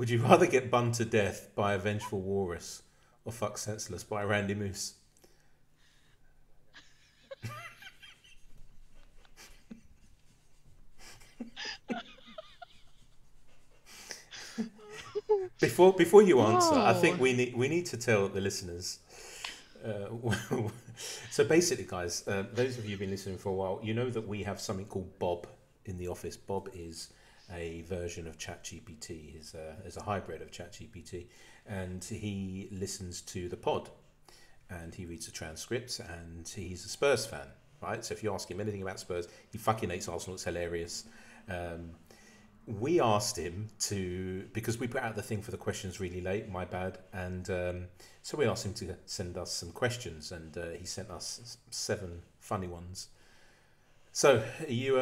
Would you rather get bummed to death by a vengeful walrus or fuck senseless by a randy moose? Before you answer, I think Whoa. we need to tell the listeners. So basically, guys, those of you who've been listening for a while, you know that we have something called Bob in the office. Bob is a version of ChatGPT. Is a hybrid of ChatGPT, and he listens to the pod, and he reads the transcripts, and he's a Spurs fan, right? So if you ask him anything about Spurs, he fucking hates Arsenal. It's hilarious. We asked him to, because we put out the thing for the questions really late, my bad, and so we asked him to send us some questions, and he sent us 7 funny ones. So are you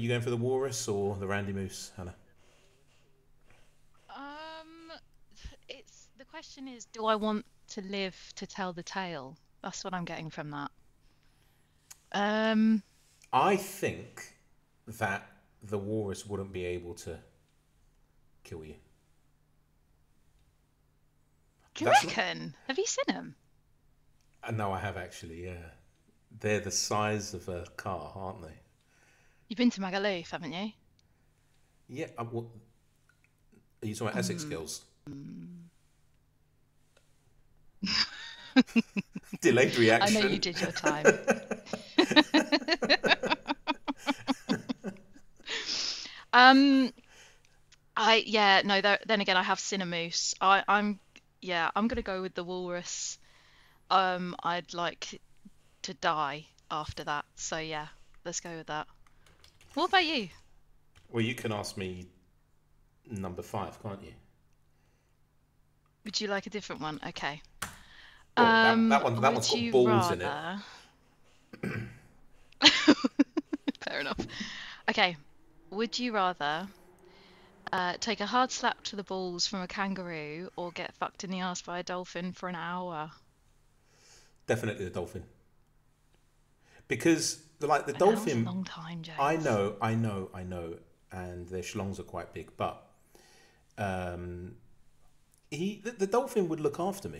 going for the walrus or the randy moose, Hannah? Um, it's the question is, do I want to live to tell the tale? That's what I'm getting from that. Um, I think that the walrus wouldn't be able to kill you. do you That's not. reckon? Have you seen him? No, I have actually. Yeah, they're the size of a car, aren't they? You've been to Magaluf, haven't you? Yeah. What, are you talking about Essex Mm. girls? Delayed I know you reaction. did your time. Um, no. Then again, I have Cinemoose. I'm gonna go with the walrus. I'd like to die after that. So yeah, let's go with that. What about you? Well, you can ask me number 5, can't you? Would you like a different one? Okay. Well, that one's Would got you balls in it. rather? Fair enough. Okay. Would you rather take a hard slap to the balls from a kangaroo or get fucked in the ass by a dolphin for an hour? Definitely the dolphin, because the An hour's a dolphin. long time, I James. know, I know, I know, and their schlongs are quite big, but um, the dolphin would look after me.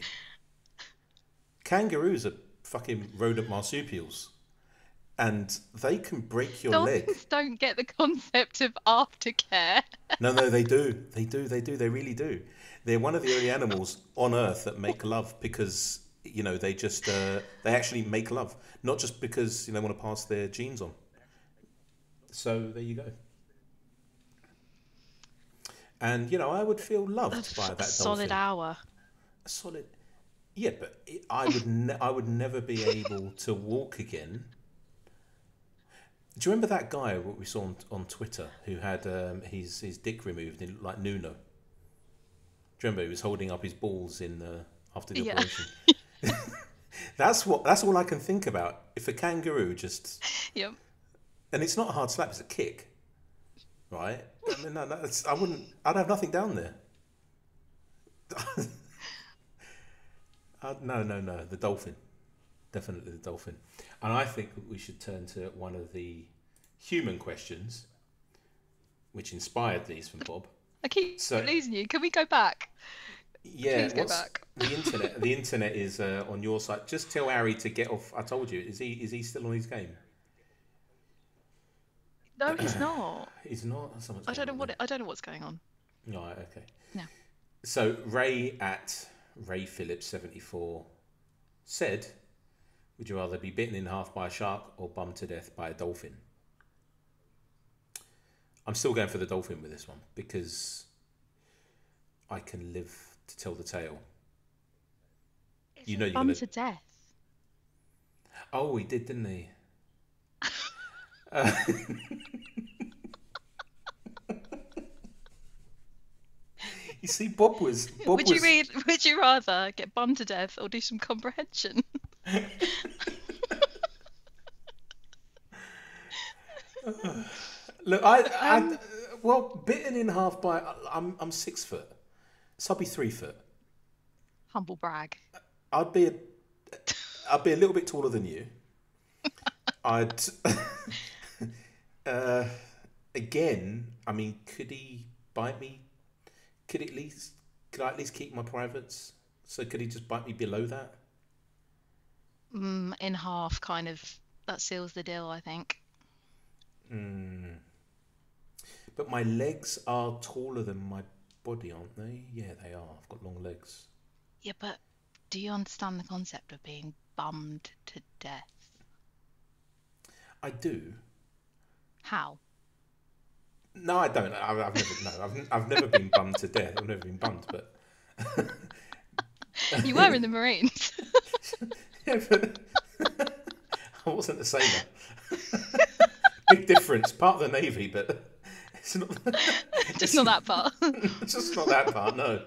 Kangaroos are fucking rodent marsupials, and they can break your leg. Dolphins don't get the concept of aftercare. No, no, they do. They do. They do. They really do. They're one of the only animals on Earth that make love because they just they actually make love, not just because they want to pass their genes on. So there you go. And I would feel loved by A that solid dolphin. hour. A solid. Yeah, but I would never be able to walk again. Do you remember that guy what we saw on Twitter who had his dick removed in like Nuno? Do you remember he was holding up his balls in after the Yeah. operation? That's all I can think about. If a kangaroo just, Yep. and it's not a hard slap, it's a kick, right? I mean, no, I wouldn't. I'd have nothing down there. No, no, no. The dolphin, definitely the dolphin. And I think we should turn to one of the human questions, which inspired these from Bob. I keep So losing you. Can we go back? yeah, Please go what's back. the internet? The internet is on your side. Just tell Harry to get off. I told you. Is he still on his game? No, he's not. He's not. Something's going on then. I don't know what's going on. Right. Okay. No. So Ray at Ray Phillips 74 said, "Would you rather be bitten in half by a shark or bummed to death by a dolphin?" I'm still going for the dolphin with this one because I can live to tell the tale. It You says know you're bum gonna. to death. Oh, he did, didn't he? Uh, you see, Bob Would you was. read? Would you rather get bummed to death or do some comprehension? Look, Um, well, bitten in half by. I'm 6 foot, so I'll be 3 foot. humble brag. I'd be a, I'd be a little bit taller than you. I'd. uh, Again, I mean, could he bite me? could I at least keep my privates? So could he just bite me below that? In half, kind of. That seals the deal, I think. But my legs are taller than my body, aren't they? Yeah, they are. I've got long legs. Yeah, but do you understand the concept of being bummed to death? I do. How? No, I don't. I've never been bummed to death. I've never been bummed, but You were in the Marines. yeah, but I wasn't a sailor. Big difference. Part of the Navy, but it's not. Just not that part. It's just not that part. No.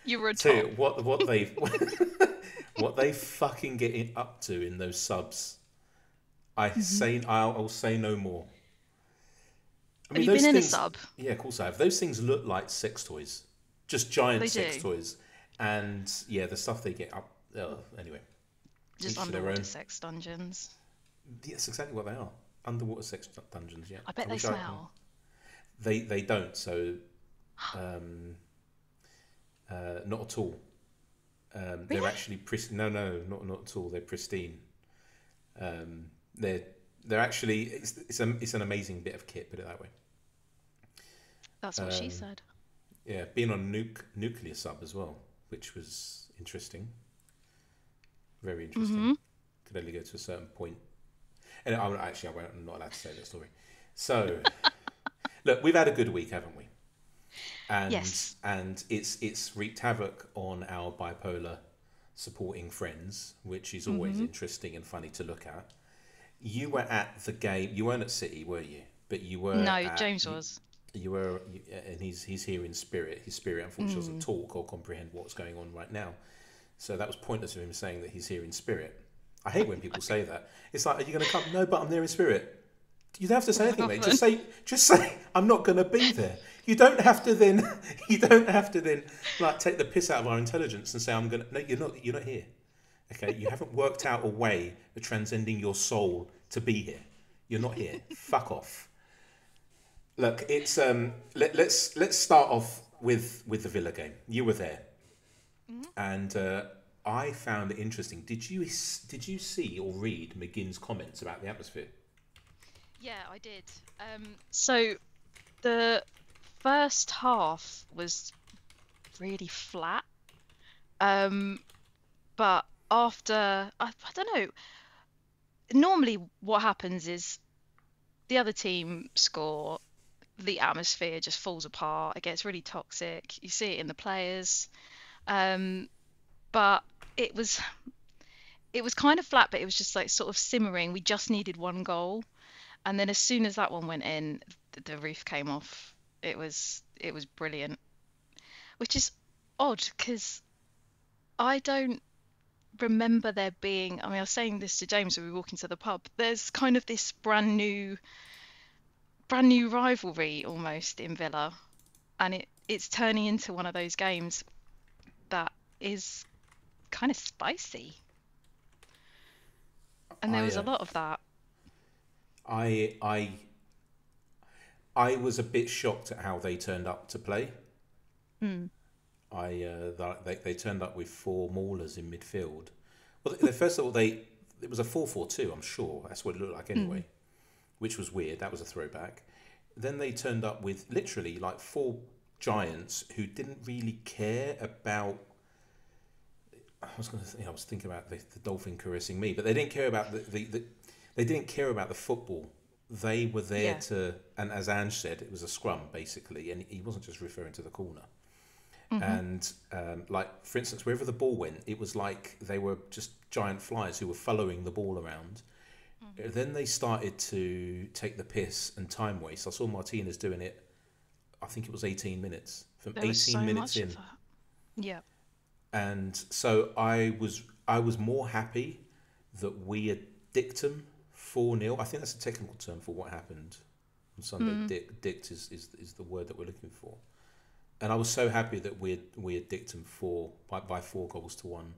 You were a So top. what they fucking get up to in those subs. I'll say no more. I mean, Have you been in things, a sub? Yeah, of course I have. Those things look like sex toys, just giant They sex do. toys, and yeah, the stuff they get up. Anyway, Just each to their underwater own. sex dungeons. That's exactly what they are. Underwater sex dungeons. Yeah, I bet they wish smell. They don't. So, not at all. They're Really? actually no, not at all. They're pristine. They're actually it's an amazing bit of kit. Put it that way. That's what she said. Yeah, being on nuclear sub as well, which was interesting. Very interesting. Could only go to a certain point. And I'm not allowed to say that story. So, look, we've had a good week, haven't we? And Yes. and it's wreaked havoc on our bipolar supporting friends, which is always interesting and funny to look at. You were at the game. You weren't at City, were you? But you were. No, James was. You were, and he's here in spirit. His spirit, unfortunately, doesn't talk or comprehend what's going on right now. So that was pointless of him saying that he's here in spirit. I hate when people say that. It's like, are you going to come? No, but I'm there in spirit. You don't have to say anything, mate. Just say, I'm not going to be there. You don't have to then, like take the piss out of our intelligence and say, I'm going to. No, you're not here. Okay, you haven't worked out a way of transcending your soul to be here. You're not here. Fuck off. Look, it's let's start off with the Villa game. You were there, and I found it interesting. Did you see or read McGinn's comments about the atmosphere? Yeah, I did. So the first half was really flat. But after, I don't know. Normally, what happens is the other team score, the atmosphere just falls apart. It gets really toxic. You see it in the players. But it was kind of flat, but it was just like sort of simmering. We just needed one goal, and then as soon as that one went in, the roof came off. It was brilliant, which is odd because I don't remember there being. I mean, I was saying this to James when we were walking to the pub. There's kind of this brand new rivalry almost in Villa, and it's turning into one of those games that is kind of spicy. And there was a lot of that. I was a bit shocked at how they turned up to play. They turned up with four maulers in midfield. Well, first of all, it was a 4-4-2. I'm sure that's what it looked like anyway, which was weird. That was a throwback. Then they turned up with literally like four giants who didn't really care about. I was thinking about the dolphin caressing me, but they didn't care about they didn't care about the football. They were there to, and as Ange said, it was a scrum basically, and he wasn't just referring to the corner. And like, for instance, wherever the ball went, it was like they were just giant flies who were following the ball around. Then they started to take the piss and time waste. I saw Martinez doing it. I think it was 18 minutes. From There 18 was so minutes much in. of that. Yeah. And so I was more happy that we had dicked them 4-0. I think that's a technical term for what happened on Sunday. Dicked is the word that we're looking for. And I was so happy that we had dicked them by 4 goals to 1.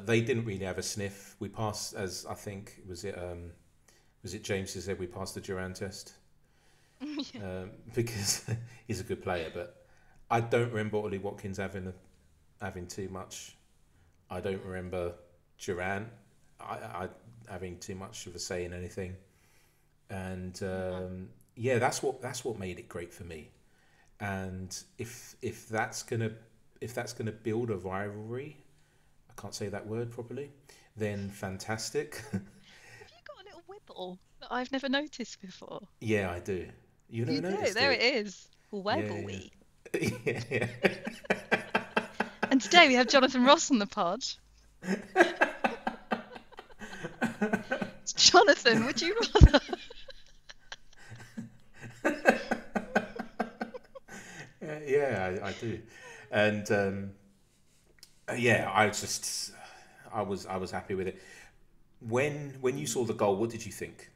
They didn't really have a sniff. We passed, as I think was it James who said we passed the Duran test because he's a good player, but I don't remember Ollie Watkins having too much. I don't remember Duran I having too much of a say in anything. And yeah, that's what made it great for me. And if that's gonna build a rivalry, I can't say that word properly, then fantastic. Have you got a little wibble that I've never noticed before? Yeah, I do. You never You do. noticed There it it? is. Yeah, Wibble. yeah. Yeah, And today we have Jonathan Ross on the pod. Jonathan, would you rather? yeah, I do. And yeah, I was happy with it. When you saw the goal, what did you think?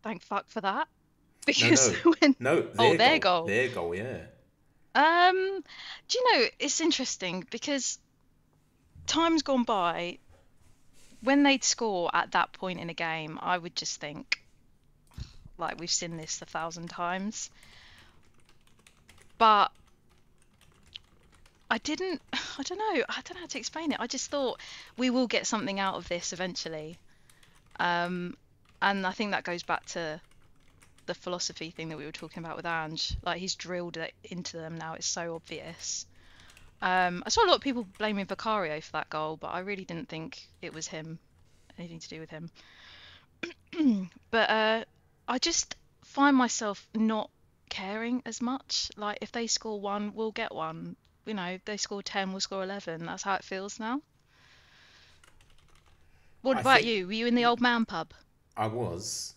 Thank fuck for that. No, Because when no, their goal. their goal, yeah. Do you know, it's interesting because time's gone by, when they'd score at that point in a game, I would just think, like, we've seen this 1,000 times. But I don't know how to explain it. I just thought we will get something out of this eventually. And I think that goes back to the philosophy thing that we were talking about with Ange. Like, he's drilled it into them now. It's so obvious. I saw a lot of people blaming Vicario for that goal, but I really didn't think it was him, anything to do with him. But I just find myself not caring as much. Like, if they score one, we'll get one. You know, if they score 10, we'll score 11. That's how it feels now. What I about think you? Were you in the old man pub? I was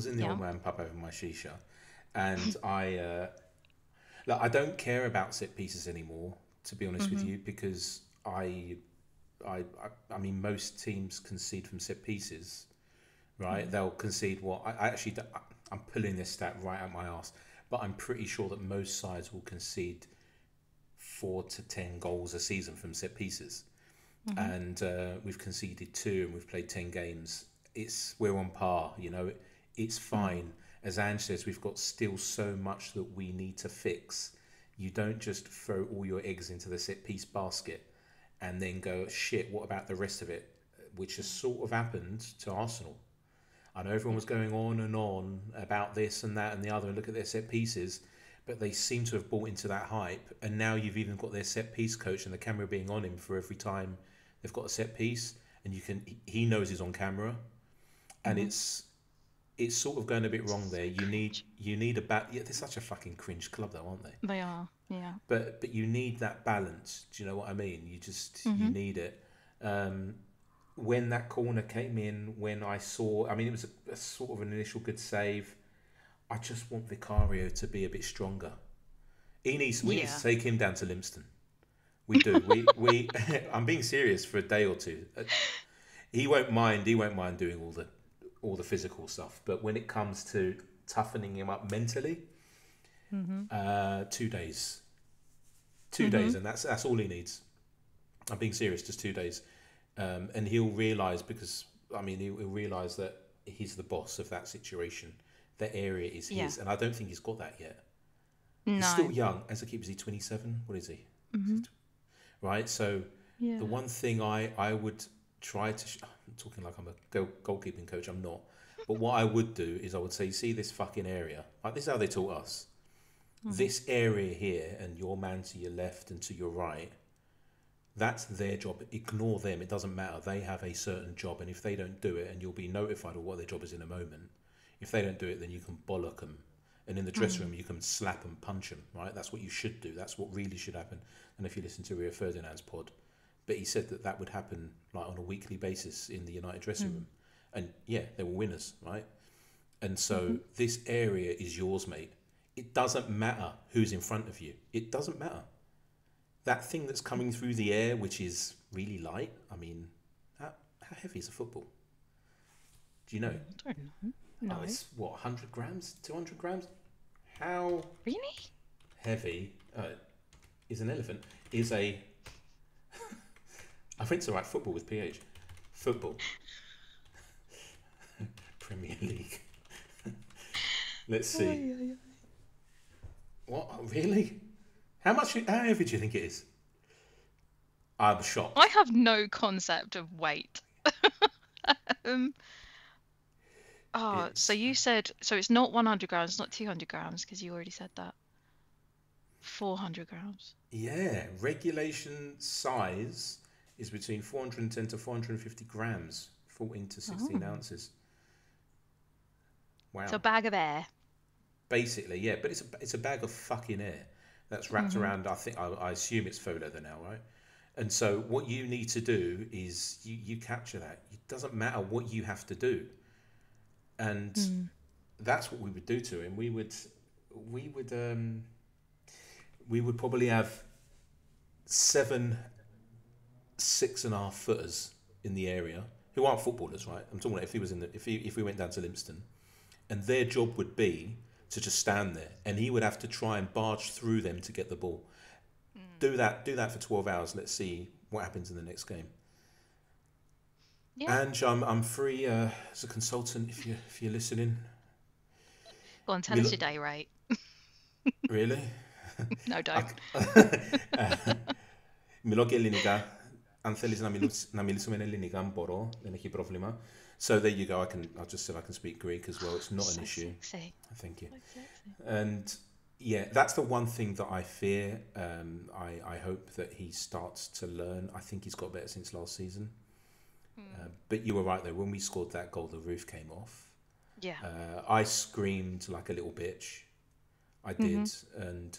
in the Yeah. old man pub over my shisha, and I don't care about set pieces anymore, to be honest with you, because I mean, most teams concede from set pieces, right? They'll concede what I'm pulling this stat right out my arse, but I'm pretty sure that most sides will concede 4 to 10 goals a season from set pieces, and we've conceded 2 and we've played 10 games. We're on par, you know. It's fine. As Ange says, we've got still so much that we need to fix. You don't just throw all your eggs into the set piece basket and then go, shit, what about the rest of it? Which has sort of happened to Arsenal. I know everyone was going on and on about this and that and the other, and look at their set pieces, but they seem to have bought into that hype. And now you've even got their set piece coach and the camera being on him for every time they've got a set piece, and he knows he's on camera, and it's sort of going a bit wrong there. You need a they're such a fucking cringe club though, aren't they? They are, yeah. But you need that balance. Do you know what I mean? You need it. When that corner came in, when I saw, I mean, it was a sort of an initial good save. I just want Vicario to be a bit stronger. We need to take him down to Limpston. We do. We I'm being serious for a day or two. He won't mind doing all the physical stuff, but when it comes to toughening him up mentally, 2 days. 2 days, and that's all he needs. I'm being serious, just 2 days. And he'll realise, because I mean, he'll realise that he's the boss of that situation. That area is his, and I don't think he's got that yet. No. He's still young. As a keeper, is he 27? What is he? Right. So the one thing I would try to, I'm talking like I'm a goalkeeping coach. I'm not. But what I would do is I would say, see this fucking area. Like, this is how they taught us. This area here, and your man to your left and to your right, that's their job. Ignore them. It doesn't matter. They have a certain job, and if they don't do it, and you'll be notified of what their job is in a moment. If they don't do it, then you can bollock them. And in the dressing room, you can slap and punch them, right? That's what you should do. That's what really should happen. And if you listen to Rio Ferdinand's pod, but he said that would happen like on a weekly basis in the United dressing room. And yeah, they were winners, right? And so this area is yours, mate. It doesn't matter who's in front of you. It doesn't matter. That thing that's coming through the air, which is really light, I mean, how heavy is a football? Do you know? I don't know. No. Oh, it's what, 100 grams? 200 grams? How Really? heavy is an elephant? Is a... I think it's all right, football with PH. Football. Premier League. Let's see. What? Really? How heavy do you think it is? I'm shocked. I have no concept of weight. Um, so It's you said, so it's not 100 grams, it's not 200 grams, because you already said that. 400 grams. Yeah, regulation size is between 410 to 450 grams, 14 to 16 ounces. Wow. It's a bag of air. Basically, yeah, but it's a bag of fucking air that's wrapped around. I assume it's faux leather now, right? And so what you need to do is you capture that. It doesn't matter what you have to do, and that's what we would do to him. We would probably have 7 6.5 footers in the area who aren't footballers, right? I'm talking about if we went down to Limpston, and their job would be to just stand there, and he would have to try and barge through them to get the ball. Do that for 12 hours. Let's see what happens in the next game. Yeah. Ange, I'm free as a consultant if you're listening. Go on, tell us your day rate. Really? No, don't. Μιλώ και ελληνικά. Αν θέλεις να μιλήσουμε ελληνικά, μπορώ. Δεν έχει πρόβλημα. So there you go. I just said I can speak Greek as well. It's not an issue. Sexy. Thank you. And yeah, that's the one thing that I fear. I hope that he starts to learn. I think he's got better since last season. But you were right though. When we scored that goal, the roof came off. Yeah. I screamed like a little bitch. I did, and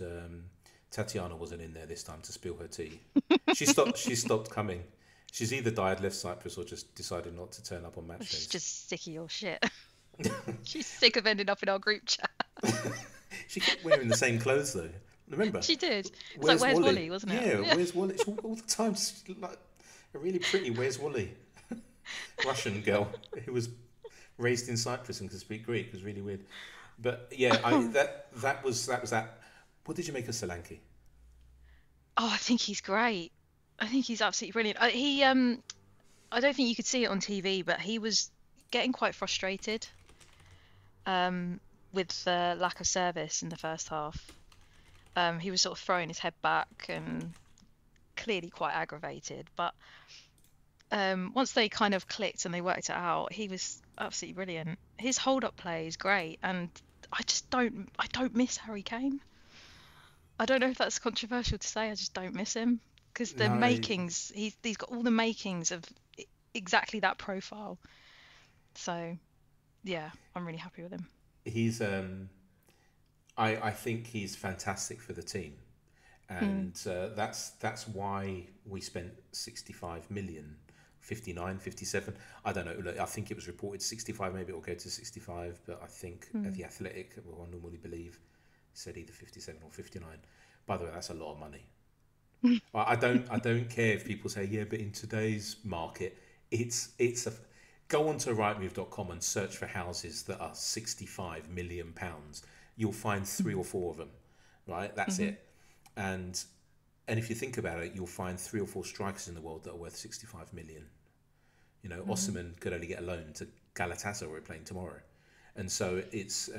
Tatiana wasn't in there this time to spill her tea. She stopped coming. She's either died left Cyprus or just decided not to turn up on match days. She's just sick of your shit. She's sick of ending up in our group chat. She kept wearing the same clothes though. Remember? She did. It's like, where's Wally, wasn't it? Yeah, where's Wally? It's all the time. She's like a really pretty where's Wally Russian girl who was raised in Cyprus and could speak Greek. It was really weird. But yeah, that was that. What did you make of Solanke? Oh, I think he's great. I think he's absolutely brilliant. I don't think you could see it on TV, but he was getting quite frustrated with the lack of service in the first half. He was sort of throwing his head back and clearly quite aggravated. But once they kind of clicked and they worked it out, he was absolutely brilliant. His hold-up play is great, and I don't miss Harry Kane. I don't know if that's controversial to say. I just don't miss him. Because the makings, he's got all the makings of exactly that profile. So, yeah, I'm really happy with him. He's, I think he's fantastic for the team, and that's why we spent 65 million, 59, 57. I don't know. Look, I think it was reported 65. Maybe it will go to 65, but I think the Athletic, well, I normally believe, said either 57 or 59. By the way, that's a lot of money. I don't care if people say, yeah, but in today's market, go onto rightmove.com and search for houses that are 65 million pounds. You'll find 3 or 4 of them, right? That's it. And if you think about it, you'll find 3 or 4 strikers in the world that are worth 65 million. You know, Osimhen could only get a loan to Galatasaray playing tomorrow, and so it's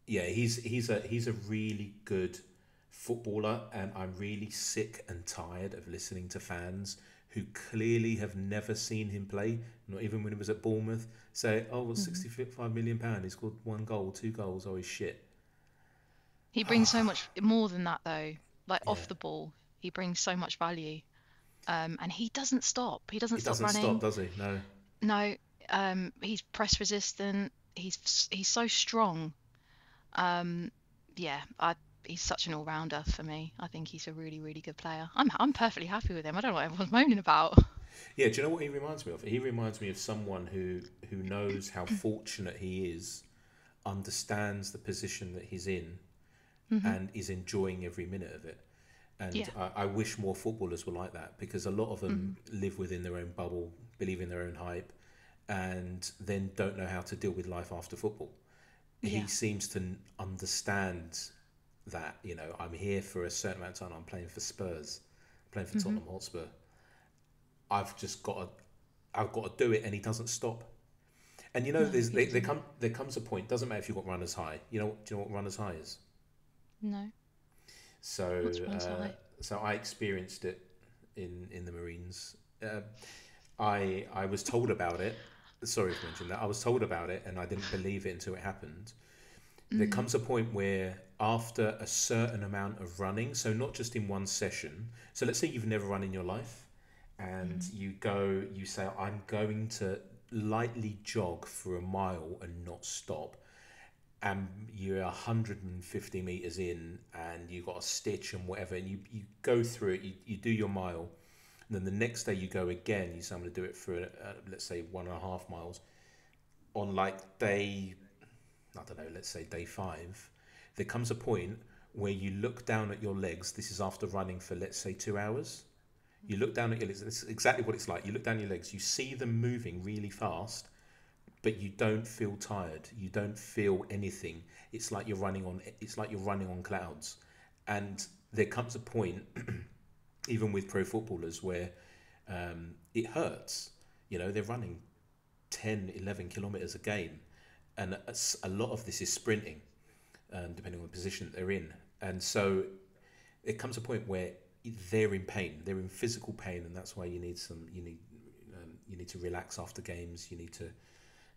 he's a really good footballer, and I'm really sick and tired of listening to fans who clearly have never seen him play, not even when he was at Bournemouth, say, oh, well, £65 million, he scored 1 goal, 2 goals, oh, he's shit. He brings so much more than that, though. Like, off the ball, he brings so much value. And he doesn't stop. He doesn't stop running. He doesn't stop, does he? No. No. He's press resistant. He's so strong. He's such an all-rounder for me. I think he's a really, really good player. I'm perfectly happy with him. I don't know what everyone's moaning about. Yeah, do you know what he reminds me of? He reminds me of someone who knows how fortunate he is, understands the position that he's in, and is enjoying every minute of it. And I wish more footballers were like that, because a lot of them live within their own bubble, believe in their own hype, and then don't know how to deal with life after football. Yeah. He seems to understand that, you know, I'm here for a certain amount of time. I'm playing for Spurs, playing for Tottenham Hotspur. I've got to do it, and he doesn't stop. And you know, there comes a point. Doesn't matter if you've got runners high. Do you know what runners high is? No. That's So, one so I experienced it in the Marines. I was told about it. Sorry for mentioning that. I was told about it, and I didn't believe it until it happened. There Mm. comes a point where after a certain amount of running, so not just in one session. So let's say you've never run in your life, and Mm. you say, I'm going to lightly jog for a mile and not stop, and you're 150 meters in and you got a stitch and whatever, and you go through it, you do your mile, and then the next day you go again, you say, I'm going to do it for, let's say, 1.5 miles. On like day, I don't know, let's say day 5, there comes a point where you look down at your legs. This is after running for, let's say, 2 hours. You look down at your legs. This is exactly what it's like. You look down your legs. You see them moving really fast, but you don't feel tired. You don't feel anything. It's like you're running on. It's like you're running on clouds. And there comes a point, even with pro footballers, where it hurts. You know, they're running 10, 11 kilometers a game, and a lot of this is sprinting, depending on the position that they're in. And so it comes a point where they're in pain. They're in physical pain, and that's why you need to relax after games. You need to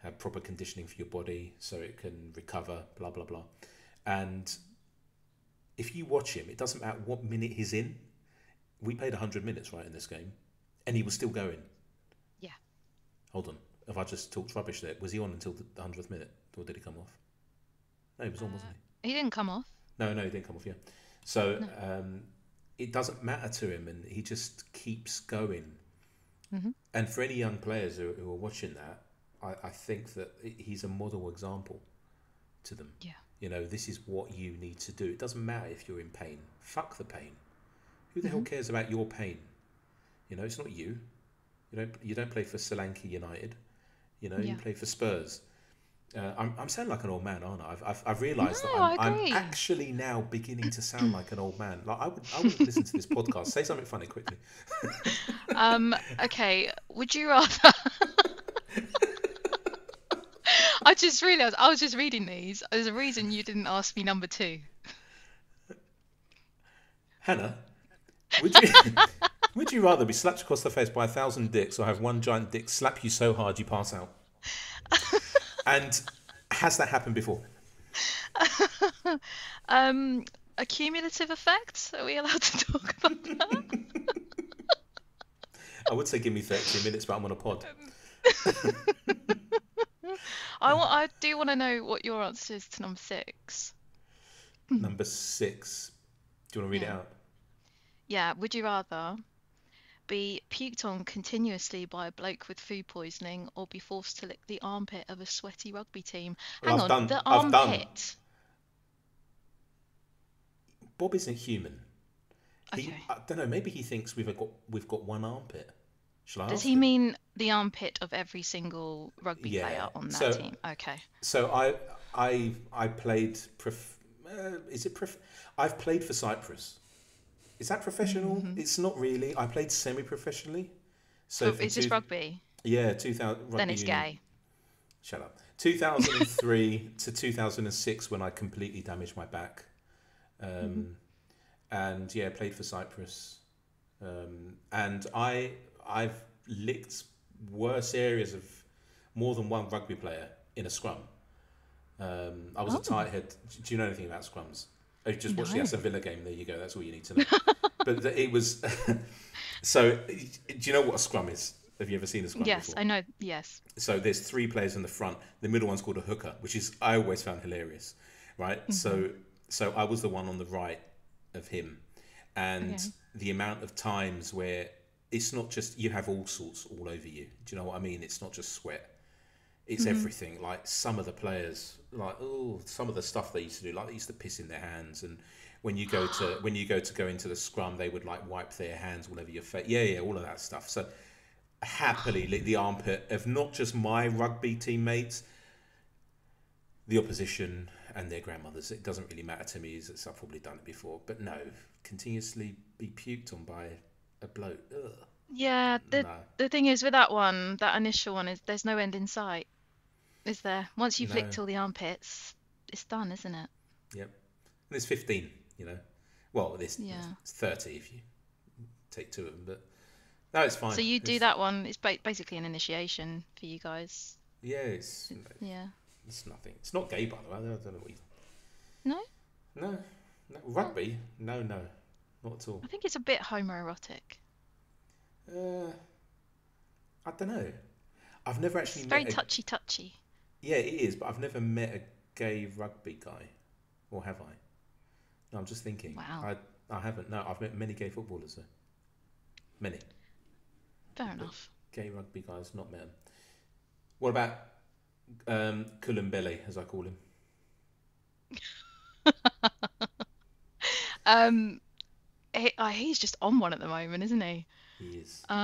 have proper conditioning for your body so it can recover. Blah blah blah. And if you watch him, it doesn't matter what minute he's in. We played 100 minutes right in this game, and he was still going. Yeah. Hold on. Have I just talked rubbish there? Was he on until the 100th minute, or did he come off? No, he was on, wasn't He didn't come off. he? No, he didn't come off. Yeah. So No. it doesn't matter to him, and he just keeps going. Hmm. And for any young players who are watching that, I think that he's a model example to them. Yeah. You know, this is what you need to do. It doesn't matter if you're in pain. Fuck the pain. Who the hell Hmm. cares about your pain? You know, it's not you. You don't play for Sri Lanka United. You know, you Yeah. play for Spurs. I'm sounding like an old man, aren't I? I've No, realised that I I'm agree. actually now beginning to sound like an old man. Like I wouldn't listen to this podcast. Say something funny quickly. Okay. Would you rather? I just realised I was just reading these. There's a reason you didn't ask me number two. Hannah, would you would you rather be slapped across the face by 1,000 dicks, or have one giant dick slap you so hard you pass out? And has that happened before? Um, a cumulative effect? Are we allowed to talk about that? I would say give me 30 minutes, but I'm on a pod. I do want to know what your answer is to number 6. Number 6. Do you want to read it Yeah. out? Yeah. Would you rather be puked on continuously by a bloke with food poisoning, or be forced to lick the armpit of a sweaty rugby team? Well, Hang I've on, done. the I've done. armpit. Bob isn't human. Okay. I don't know. Maybe he thinks we've got one armpit. Shall I Does ask he him? mean the armpit of every single rugby Yeah. player on that So team? Okay. so I played. Is it? I've played for Cyprus. Is that professional? Hmm. It's not really. I played semi-professionally. So For, from is this rugby? 2000 Then rugby it's union. gay. Shut up. 2003 to 2006 when I completely damaged my back. Hmm. And yeah, played for Cyprus. And I've licked worse areas of more than one rugby player in a scrum. I was a Oh, tight head. Do you know anything about scrums? Oh, you just watched the no. Aston Villa game. There you go. That's all you need to know. But it was so. Do you know what a scrum is? Have you ever seen a scrum Yes, before? I know. Yes. So there's 3 players in the front. The middle one's called a hooker, which is I always found hilarious, right? Hmm. So I was the one on the right of him, and Okay. the amount of times where it's not just you have all sorts all over you. Do you know what I mean? It's not just sweat. It's Hmm. everything. Like some of the players, like some of the stuff they used to do, like they used to piss in their hands, and when you go to go into the scrum, they would like wipe their hands all over your face. Yeah, all of that stuff. So happily lick the armpit of not just my rugby teammates, the opposition and their grandmothers. It doesn't really matter to me, as I've probably done it before. But no, continuously be puked on by a bloke. Ugh, Yeah, the no, the thing is with that one, that initial one is there's no end in sight, is there? Once you've no. licked all the armpits, it's done, isn't it? Yep. there's 15. You know, well, there's Yeah. 30 if you take two of them, but no, it's fine. So you do that one. It's basically an initiation for you guys. Yeah, Yeah. it's nothing. It's not gay, by the way. I don't know what you. No? No, rugby. No, not at all. I think it's a bit homoerotic. I don't know. I've never actually It's met very touchy. Yeah, it is, but I've never met a gay rugby guy, or have I? No, I'm just thinking. Wow. I haven't. No, I've met many gay footballers though. Many. Fair enough. Gay rugby guys, not met them. What about Kulumbele, as I call him? He's just on one at the moment, isn't he? He is. You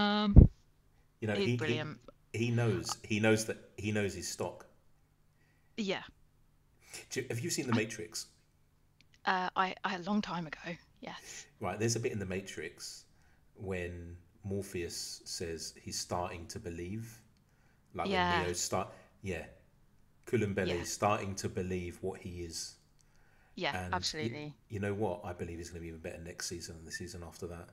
know, he's brilliant. He knows his stock. Yeah. Have you seen The Matrix? I a long time ago. Yes. Right. There's a bit in The Matrix when Morpheus says he's starting to believe, like when Neo Kulumbele is starting to believe what he is. Yeah, and absolutely. You know what? I believe he's going to be even better next season than the season after that.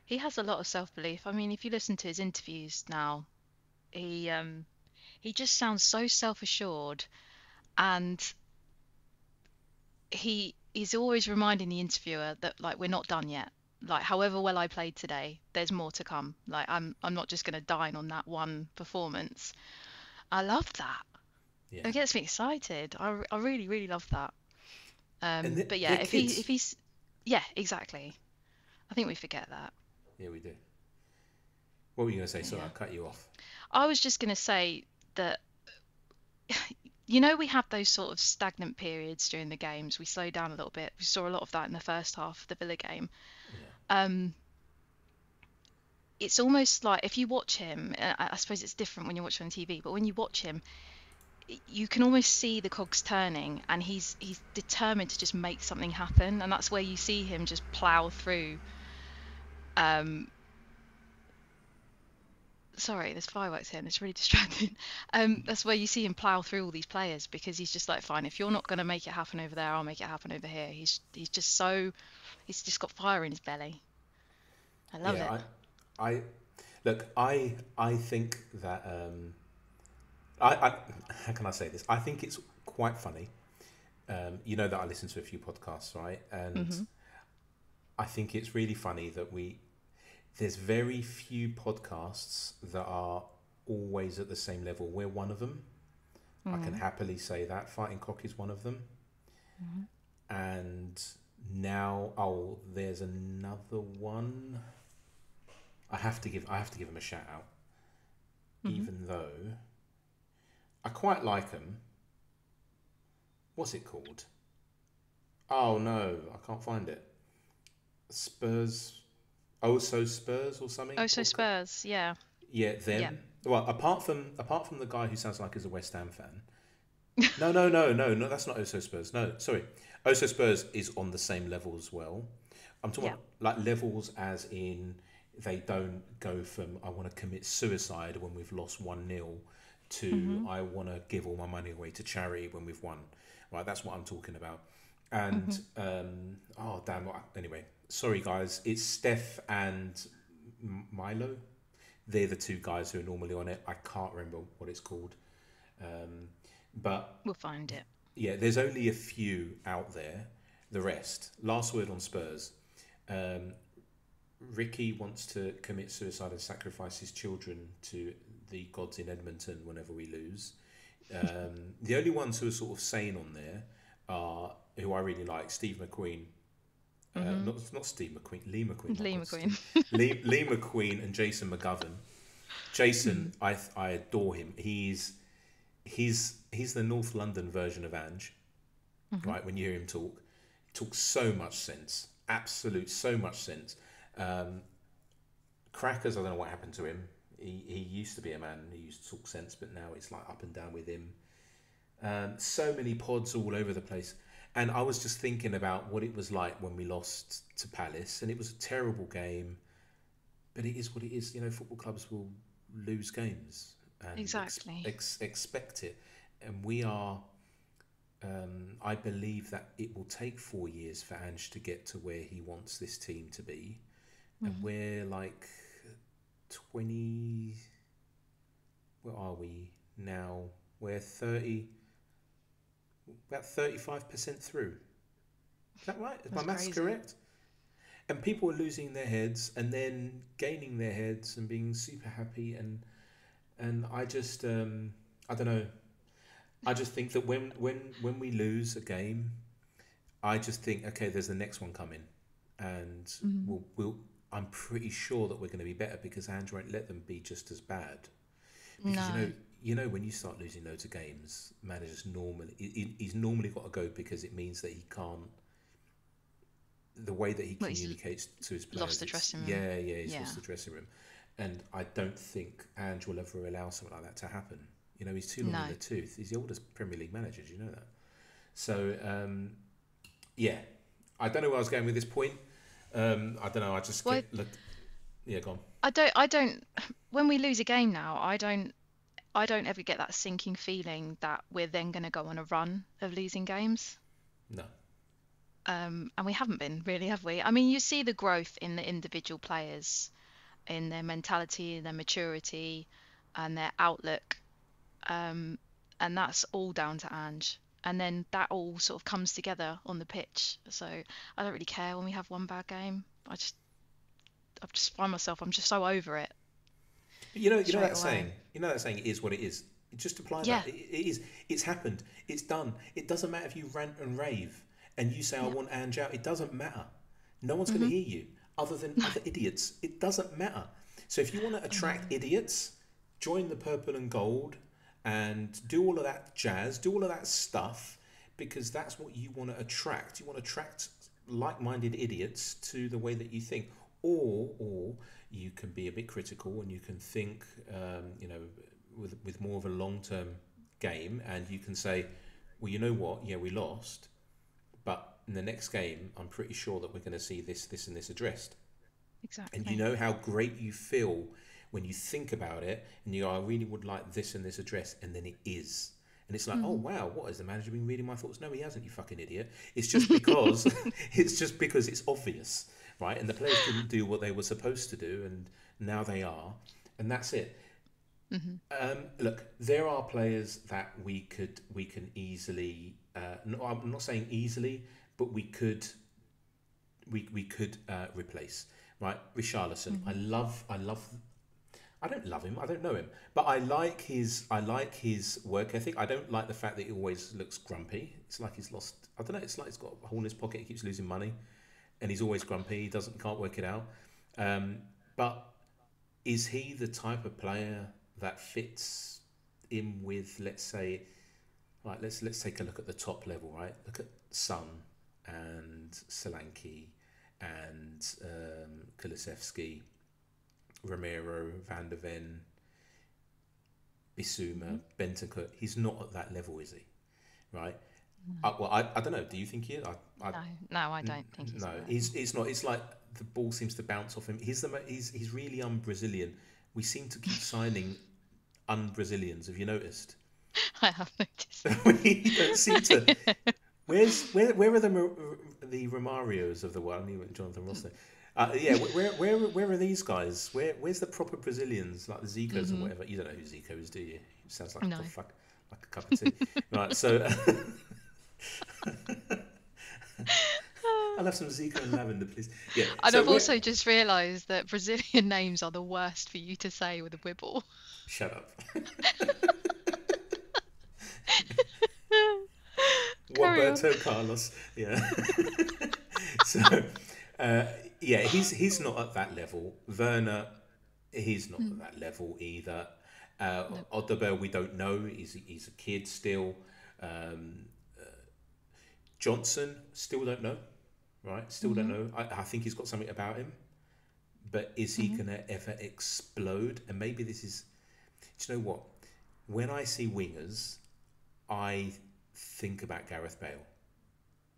He has a lot of self-belief. I mean, if you listen to his interviews now, he just sounds so self-assured, and he's always reminding the interviewer that, like, we're not done yet. Like, however well I played today, there's more to come. Like, I'm not just going to dine on that one performance. I love that. Yeah. It gets me excited. I really, really love that. But yeah, if kids. he's yeah, exactly. I think we forget that. Yeah, we do. What were you going to say? Sorry, I cut you off. I was just going to say that, you know, we have those sort of stagnant periods during the games. We slow down a little bit. We saw a lot of that in the first half of the Villa game. Yeah. It's almost like if you watch him, I suppose it's different when you watch him on TV, but when you watch him, you can almost see the cogs turning, and he's determined to just make something happen, and that's where you see him just plow through. Sorry, there's fireworks here and it's really distracting. That's where you see him plow through all these players, because he's just like, fine, if you're not going to make it happen over there, I'll make it happen over here. He's just got fire in his belly. I love it. I think that how can I say this? I think it's quite funny. You know that I listen to a few podcasts, right? And I think it's really funny that there's very few podcasts that are always at the same level. We're one of them. I can happily say that. Fighting Cock is one of them. And now, there's another one. I have to give him a shout out, even though I quite like him. What's it called? Oh no, I can't find it. Spurs or something. Oh, so Spurs, yeah. Yeah, them. Yeah. Well, apart from the guy who sounds like he's a West Ham fan. No, that's not Also Spurs. No, sorry. Also Spurs is on the same level as well. I'm talking about like levels as in they don't go from I want to commit suicide when we've lost 1-0 to I want to give all my money away to charity when we've won. Right, that's what I'm talking about. And anyway, sorry guys, it's Steph and Milo. They're the two guys who are normally on it. I can't remember what it's called, but we'll find it. Yeah, there's only a few out there. The rest. Last word on Spurs. Ricky wants to commit suicide and sacrifice his children to the gods in Edmonton whenever we lose. The only ones who are sort of sane on there are, who I really like, Steve McQueen. Not Steve McQueen, Lee McQueen. Lee McQueen and Jason McGovern. Jason, I adore him. He's the North London version of Ange. Right, when you hear him talk, he talks so much sense. So much sense. Crackers, I don't know what happened to him. He used to be a man who used to talk sense, but now it's like up and down with him. So many pods all over the place. And I was just thinking about what it was like when we lost to Palace, and it was a terrible game, but it is what it is. You know, football clubs will lose games. And exactly. Expect it. And we are I believe that it will take 4 years for Ange to get to where he wants this team to be, and Mhm. we're like 20. Where are we now? We're 30, about 35% through. Is that right? Is my That's maths crazy. correct? And people are losing their heads and then gaining their heads and being super happy, and I just I don't know. I just think that when we lose a game, I just think, okay, there's the next one coming, and Mhm. we'll I'm pretty sure that we're going to be better because Ange won't let them be just as bad. Because No. when you start losing loads of games, managers normally he's normally got to go because it means that he can't, the way that he Well, communicates to his lost players. the It's dressing room. he's Yeah. lost the dressing room, and I don't think Ange will ever allow something like that to happen. He's too long in No. the tooth. He's the oldest Premier League manager. Do you know that? So yeah, I don't know where I was going with this point. I don't know. I just Well, get look. Yeah, go on. I don't. When we lose a game now, I don't ever get that sinking feeling that we're then going to go on a run of losing games. No. And we haven't been really, have we? I mean, you see the growth in the individual players, in their mentality, their maturity, and their outlook. Um, and that's all down to Ange. And then that all sort of comes together on the pitch. So I don't really care when we have one bad game. I just find myself, I'm just so over it But straight away. that saying, it is what it is. Just apply Yeah, that. It is. It's happened. It's done. It doesn't matter if you rant and rave and you say I yeah. want Ange out. It doesn't matter. No one's going to Mhm. hear you other than other idiots. It doesn't matter. So if you want to I know. attract idiots, join the purple and gold and do all of that jazz. Do all of that stuff because that's what you want to attract. You want to attract like-minded idiots to the way that you think, or you can be a bit critical and you can think, with more of a long-term game, and you can say, well, you know what? Yeah, we lost, but in the next game, I'm pretty sure that we're going to see this, this, and this addressed. And you Exactly. know how great you feel when you think about it and you go, I really would like this and this addressed, and then it is. And it's like, oh Mhm. wow, what, has the manager been reading my thoughts? No, he hasn't, you fucking idiot. It's just because it's obvious, right? And the players didn't do what they were supposed to do, and now they are, and that's it. Mhm. Look, there are players that we can easily. No, I'm not saying easily, but we could replace. Right, Richarlison. Mhm. I love. I don't love him. I don't know him, but I like his work ethic. I don't like the fact that he always looks grumpy. It's like he's lost. I don't know. It's like he's got a hole in his pocket. He keeps losing money, and he's always grumpy. He can't work it out. But is he the type of player that fits in with, let's say, right? Let's take a look at the top level, right? Look at Son and Solanke and Kulusevski, Romero, Van der Ven, Bissouma, Mhm. Bentancur. He's not at that level, is he? Right? No. I don't know. Do you think he is? No, no, I don't think he's No, at that level. he's not. It's like the ball seems to bounce off him. He's really un-Brazilian. We seem to keep signing un-Brazilians. Have you noticed? I have noticed. We don't seem to. Where are the Romarios of the world? I knew it, Jonathan Ross there. Yeah, where are these guys? Where's the proper Brazilians like the Zicos and Hmm. whatever? You don't know who Zico is, do you? Sounds like No. like a cup of tea. Right, so I'll have some Zico and lavender, please. Yeah, And so I've we're also just realised that Brazilian names are the worst for you to say with a wibble. shut up. Carry on. Roberto Carlos. Yeah. So, uh, yeah, he's not at that level. Werner, he's not at Mm. that level either. No. Oddabell, we don't know. He's a kid still. Um, Johnson, still don't know. Right, still don't Mhm. know. I think he's got something about him, but is he Mhm. gonna ever explode? And maybe this is. Do you know what? When I see wingers, I think about Gareth Bale.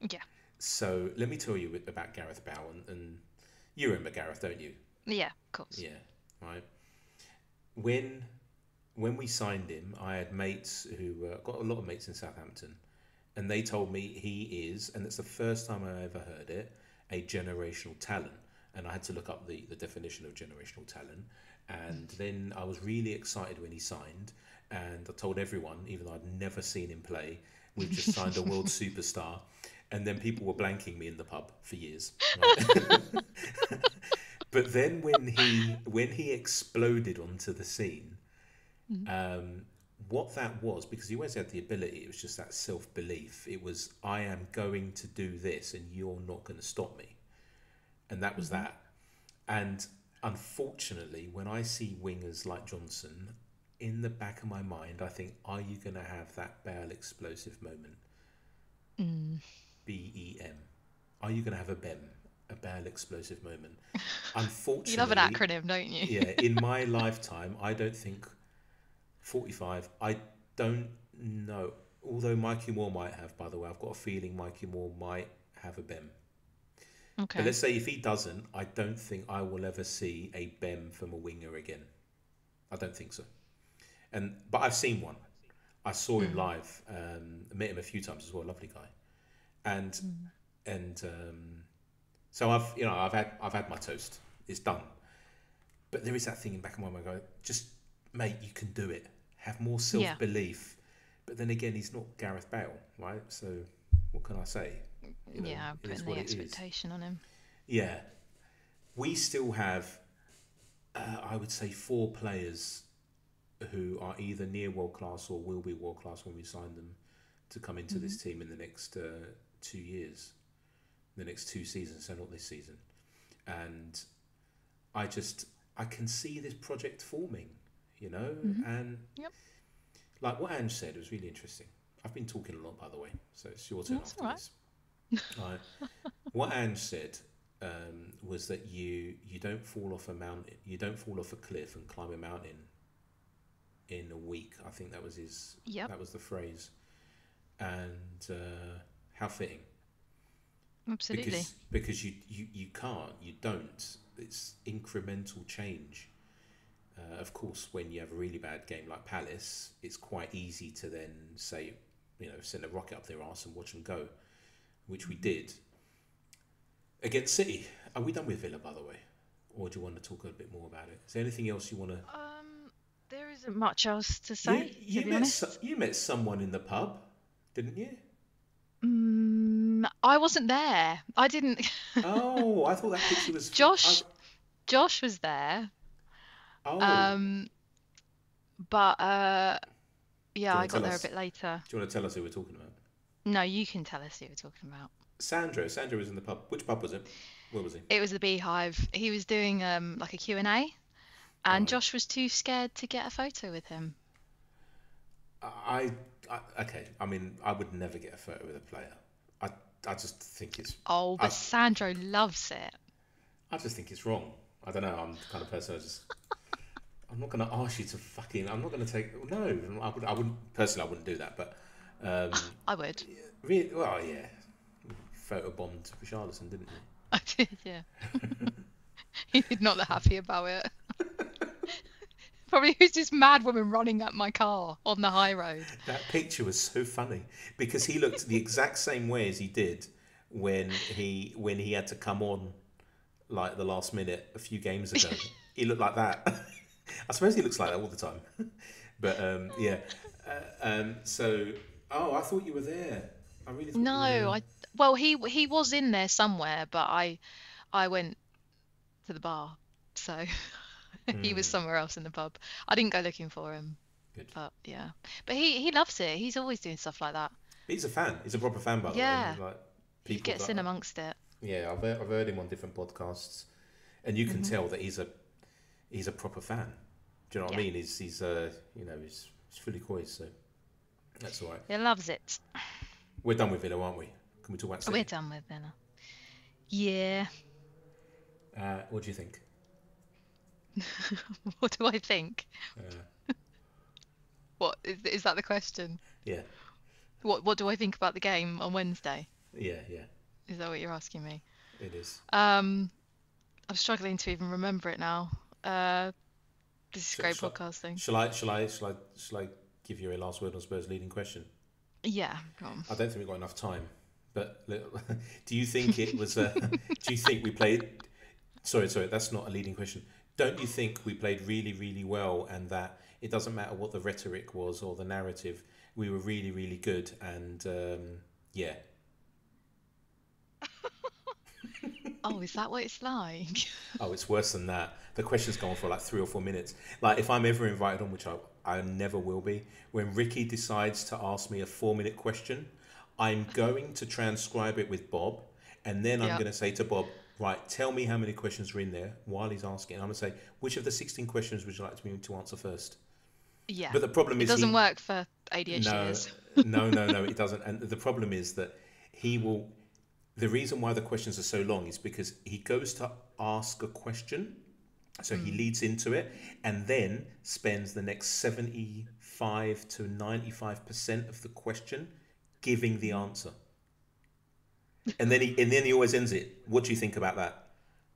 Yeah. So let me tell you about Gareth Bale, and you remember Gareth, don't you? Yeah. Of course. Yeah, right. When we signed him, I had mates who got a lot of mates in Southampton, and they told me he is, and it's the first time I ever heard it, a generational talent. And I had to look up the definition of generational talent. And then I was really excited when he signed. And I told everyone, even though I'd never seen him play, we've just signed a world superstar. And then people were blanking me in the pub for years. Right? But then when he exploded onto the scene, what that was, because he always had the ability, it was just that self-belief. It was, I am going to do this and you're not going to stop me. And that was that. And unfortunately, when I see wingers like Johnson, in the back of my mind, I think, are you going to have that Bale explosive moment? BEM. Are you going to have a BEM, a Bale explosive moment? Unfortunately, You love an acronym, don't you? Yeah, in my lifetime, I don't think 45. I don't know. Although Mikey Moore might have, by the way, I've got a feeling Mikey Moore might have a BEM. Okay. But let's say if he doesn't, I don't think I will ever see a BEM from a winger again. I don't think so. But I've seen one. I saw him live. Met him a few times as well. Lovely guy. So I've had my toast. It's done. But there is that thing in the back of my mind. Go, just mate, you can do it. Have more self-belief. But then again, he's not Gareth Bale, right? So what can I say? Putting the expectation on him. Yeah. We still have, I would say, 4 players who are either near world class or will be world class when we sign them to come into this team in the next 2 years, the next 2 seasons, so not this season. And I can see this project forming, and like what Ange said, it was really interesting. I've been talking a lot, by the way, so it's your turn after this. Right. What Ange said was that you don't fall off a mountain, you don't fall off a cliff and climb a mountain in a week. I think that was that was the phrase. And how fitting. Absolutely. Because you can't, you don't. It's incremental change. Of course, when you have a really bad game like Palace, it's quite easy to then say, send a rocket up their arse and watch them go, which we did. Against City, are we done with Villa, by the way? Or do you want to talk a bit more about it? Is there anything else you want to... There isn't much else to say, to be honest. You met someone in the pub, didn't you? I wasn't there. I didn't... Oh, I thought that picture was... Josh was there. Oh. But, I got there a bit later. Do you want to tell us who we're talking about? No, you can tell us who we're talking about. Sandro was in the pub. Which pub was it? Where was he? It was the Beehive. He was doing like a Q&A, and Josh was too scared to get a photo with him. Okay. I mean, I would never get a photo with a player. I just think it's... Oh, but Sandro loves it. I just think it's wrong. I don't know. I'm the kind of person I'm not going to ask you to fucking... I'm not going to take... No, I wouldn't... Personally, I wouldn't do that, but... I would. Really? Well, yeah. Photobombed Richarlison, didn't you? I did, yeah. He did not look happy about it. Probably who's this mad woman running at my car on the high road. That picture was so funny because he looked the exact same way as he did when he had to come on like the last minute a few games ago. He looked like that. I suppose he looks like that all the time. But yeah. So I thought you were there. I really thought you were there. Well, he was in there somewhere, but I went to the bar, so he was somewhere else in the pub. I didn't go looking for him. Good. But yeah, but he loves it. He's always doing stuff like that. He's a fan. He's a proper fan, by the way. Like, he gets in amongst it. Yeah, I've heard him on different podcasts, and you can tell that he's a proper fan. Do you know what I mean? He's fully coy, so that's all right. He loves it. We're done with Villa, aren't we? Can we talk about City? We're done with Villa. Yeah. What do you think? What do I think? What is that the question? Yeah. What do I think about the game on Wednesday? Yeah. Is that what you're asking me? It is. I'm struggling to even remember it now. This is great podcasting. Shall I give you a last word on Spurs' leading question? Yeah, go on. I don't think we've got enough time. But do you think it was? Do you think we played? Sorry, that's not a leading question. Don't you think we played really, really well, and that it doesn't matter what the rhetoric was or the narrative, we were really, really good, and yeah. Oh, is that what it's like? Oh, it's worse than that. The questions go on for like 3 or 4 minutes. Like if I'm ever invited on, which I never will be, when Ricky decides to ask me a 4-minute question, I'm going to transcribe it with Bob, and then I'm Yeah. going to say to Bob, right, tell me how many questions are in there while he's asking. I'm going to say, which of the 16 questions would you like me to answer first? Yeah. But the problem It is doesn't work for no, ADHDers. no, it doesn't. And the problem is that he will, the reason why the questions are so long is because he goes to ask a question. So he leads into it and then spends the next 75 to 95% of the question giving the answer. And then he always ends it. What do you think about that?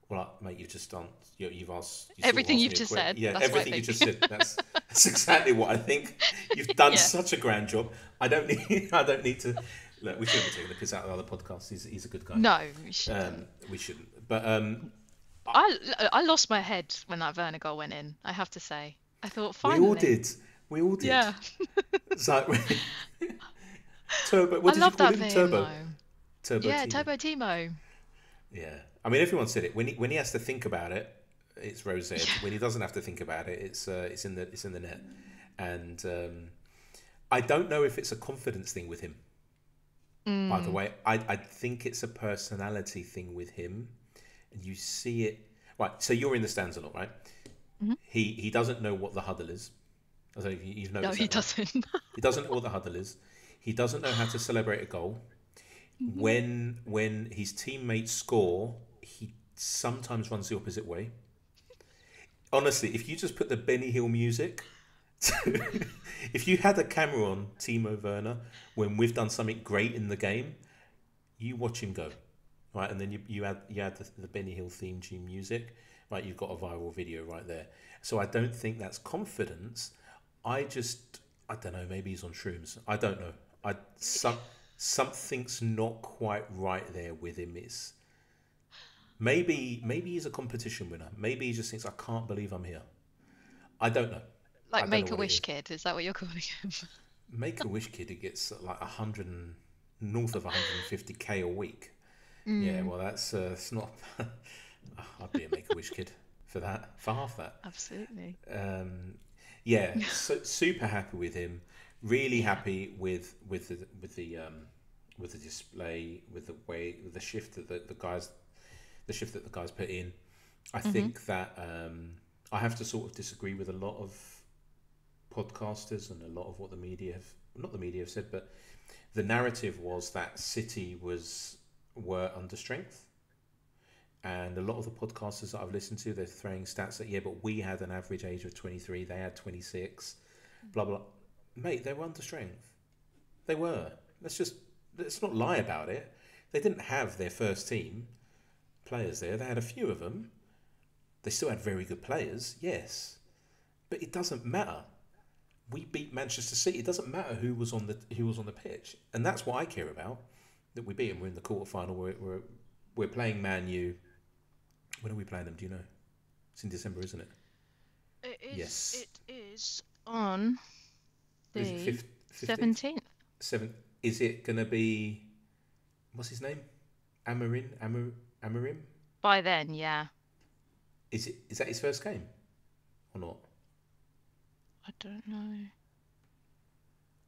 Well, mate, you've just done. You've asked. You sort of Everything asked you've me a just question. said. Yeah, That's what I everything you think. just said. That's exactly what I think. You've done Yeah. such a grand job. I don't need. I don't need to. Look, we shouldn't be taking the piss out of the other podcasts. He's a good guy. No, we shouldn't. We shouldn't. But I lost my head when that Werner goal went in, I have to say. I thought, we all finally. did. We all did. Yeah. It's like Turbo. I What did you love call that him? for him, Turbo. though. Turbo Yeah, Timo. Turbo Timo. Yeah. I mean, everyone said it. When he has to think about it, it's rose ed. When he doesn't have to think about it, it's in the net. And I don't know if it's a confidence thing with him. By the way, I think it's a personality thing with him, and you see it. Right. So you're in the stands a lot, right? Mhm. He doesn't know what the huddle is. I don't know if you've noticed No, he that, right? doesn't. He doesn't know what the huddle is. He doesn't know how to celebrate a goal. When his teammates score, he sometimes runs the opposite way. Honestly, if you just put the Benny Hill music, if you had a camera on Timo Werner when we've done something great in the game, you watch him go, right? And then you add the Benny Hill theme tune music, right? You've got a viral video right there. So I don't think that's confidence. I don't know. Maybe he's on shrooms. I don't know. Something's not quite right there with him. It's maybe he's a competition winner. Maybe he just thinks I can't believe I'm here. I don't know. I Like don't know what it Make-A-Wish is. kid, is that what you're calling him? Make a Wish kid who gets like 100 north of 150k a week. Yeah, Mm, well it's not. I'd be a Make a Wish kid for half that. absolutely. Yeah, so super happy with him. Really Yeah. happy with the display, with the way, with the shift that the shift that the guys put in. I Hmm. think that I have to sort of disagree with a lot of podcasters and a lot of what the media have, not the media have said, but the narrative was that City were under strength. And a lot of the podcasters that I've listened to, they're throwing stats that, yeah, but we had an average age of 23, they had 26, blah, blah. Mate, they were under strength. They were. Let's not lie about it. They didn't have their first team players there. They had a few of them. They still had very good players, yes. But it doesn't matter. We beat Manchester City. It doesn't matter who was on the pitch. And that's what I care about. That we beat them. We're in the quarterfinal. We're playing Man U. When are we playing them? Do you know? It's in December, isn't it? Yes. It is on Is it the 15th? 17th. 7th. Is it going to be, what's his name? Amarim? By then, yeah. Is that his first game or not? I don't know.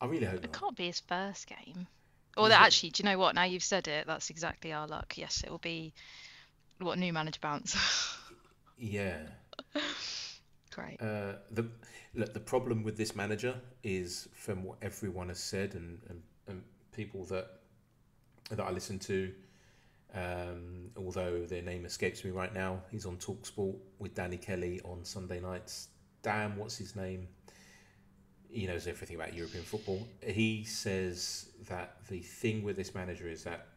I really hope It not. can't be his first game. Or He's that not. actually, do you know what? Now you've said it, that's exactly our luck. Yes, it will be what new manager bounce. Yeah. Great. The problem with this manager is, from what everyone has said, and people that I listen to, although their name escapes me right now, he's on TalkSport with Danny Kelly on Sunday nights. Damn, what's his name? He knows everything about European football. He says that the thing with this manager is that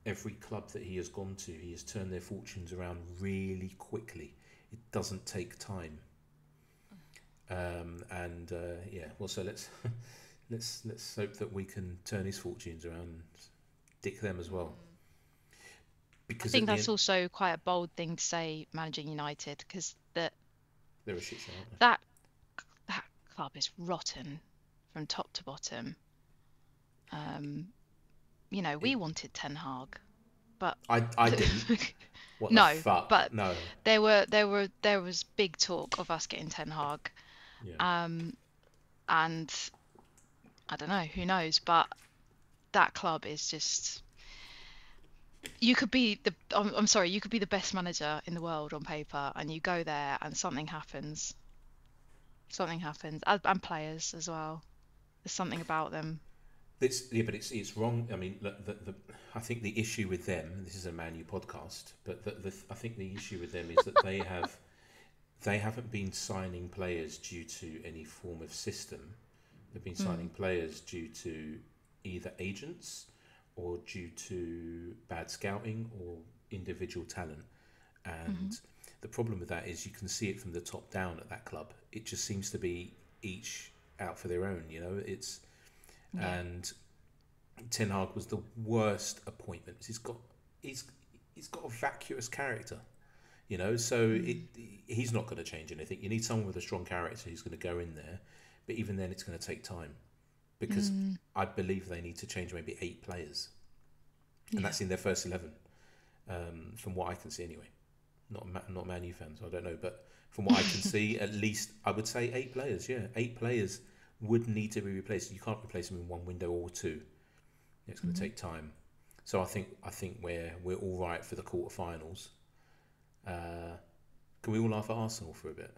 every club that he has gone to, he has turned their fortunes around really quickly. It doesn't take time. Yeah, well, so let's hope that we can turn his fortunes around and dick them as well. I Because think at the that's end, also quite a bold thing to say managing United, because they're a shit show, aren't they? that club is rotten from top to bottom. We wanted Ten Hag, but I didn't. What the no, fuck? but No. there was big talk of us getting Ten Hag, Yeah. and I don't know, who knows, but that club is just. You could be I'm sorry, you could be the best manager in the world on paper, and you go there and something happens. Something happens, and players as well. There's something about them. But it's wrong. I mean, I think the issue with them. And this is a Man U podcast, but I think the issue with them is that they haven't been signing players due to any form of system. They've been signing players due to either agents or due to bad scouting or individual talent. And the problem with that is you can see it from the top down at that club. It just seems to be each out for their own, and Ten Hag was the worst appointment. He's got a vacuous character, so he's not going to change anything. You need someone with a strong character who's going to go in there, but even then it's going to take time, because I believe they need to change maybe 8 players, and that's in their first 11, from what I can see anyway. Not Man U fans, I don't know, but from what I can see, at least I would say 8 players. Yeah, 8 players would need to be replaced. You can't replace them in one window or 2. It's going to take time. So I think we're all right for the quarterfinals. Can we all laugh at Arsenal for a bit?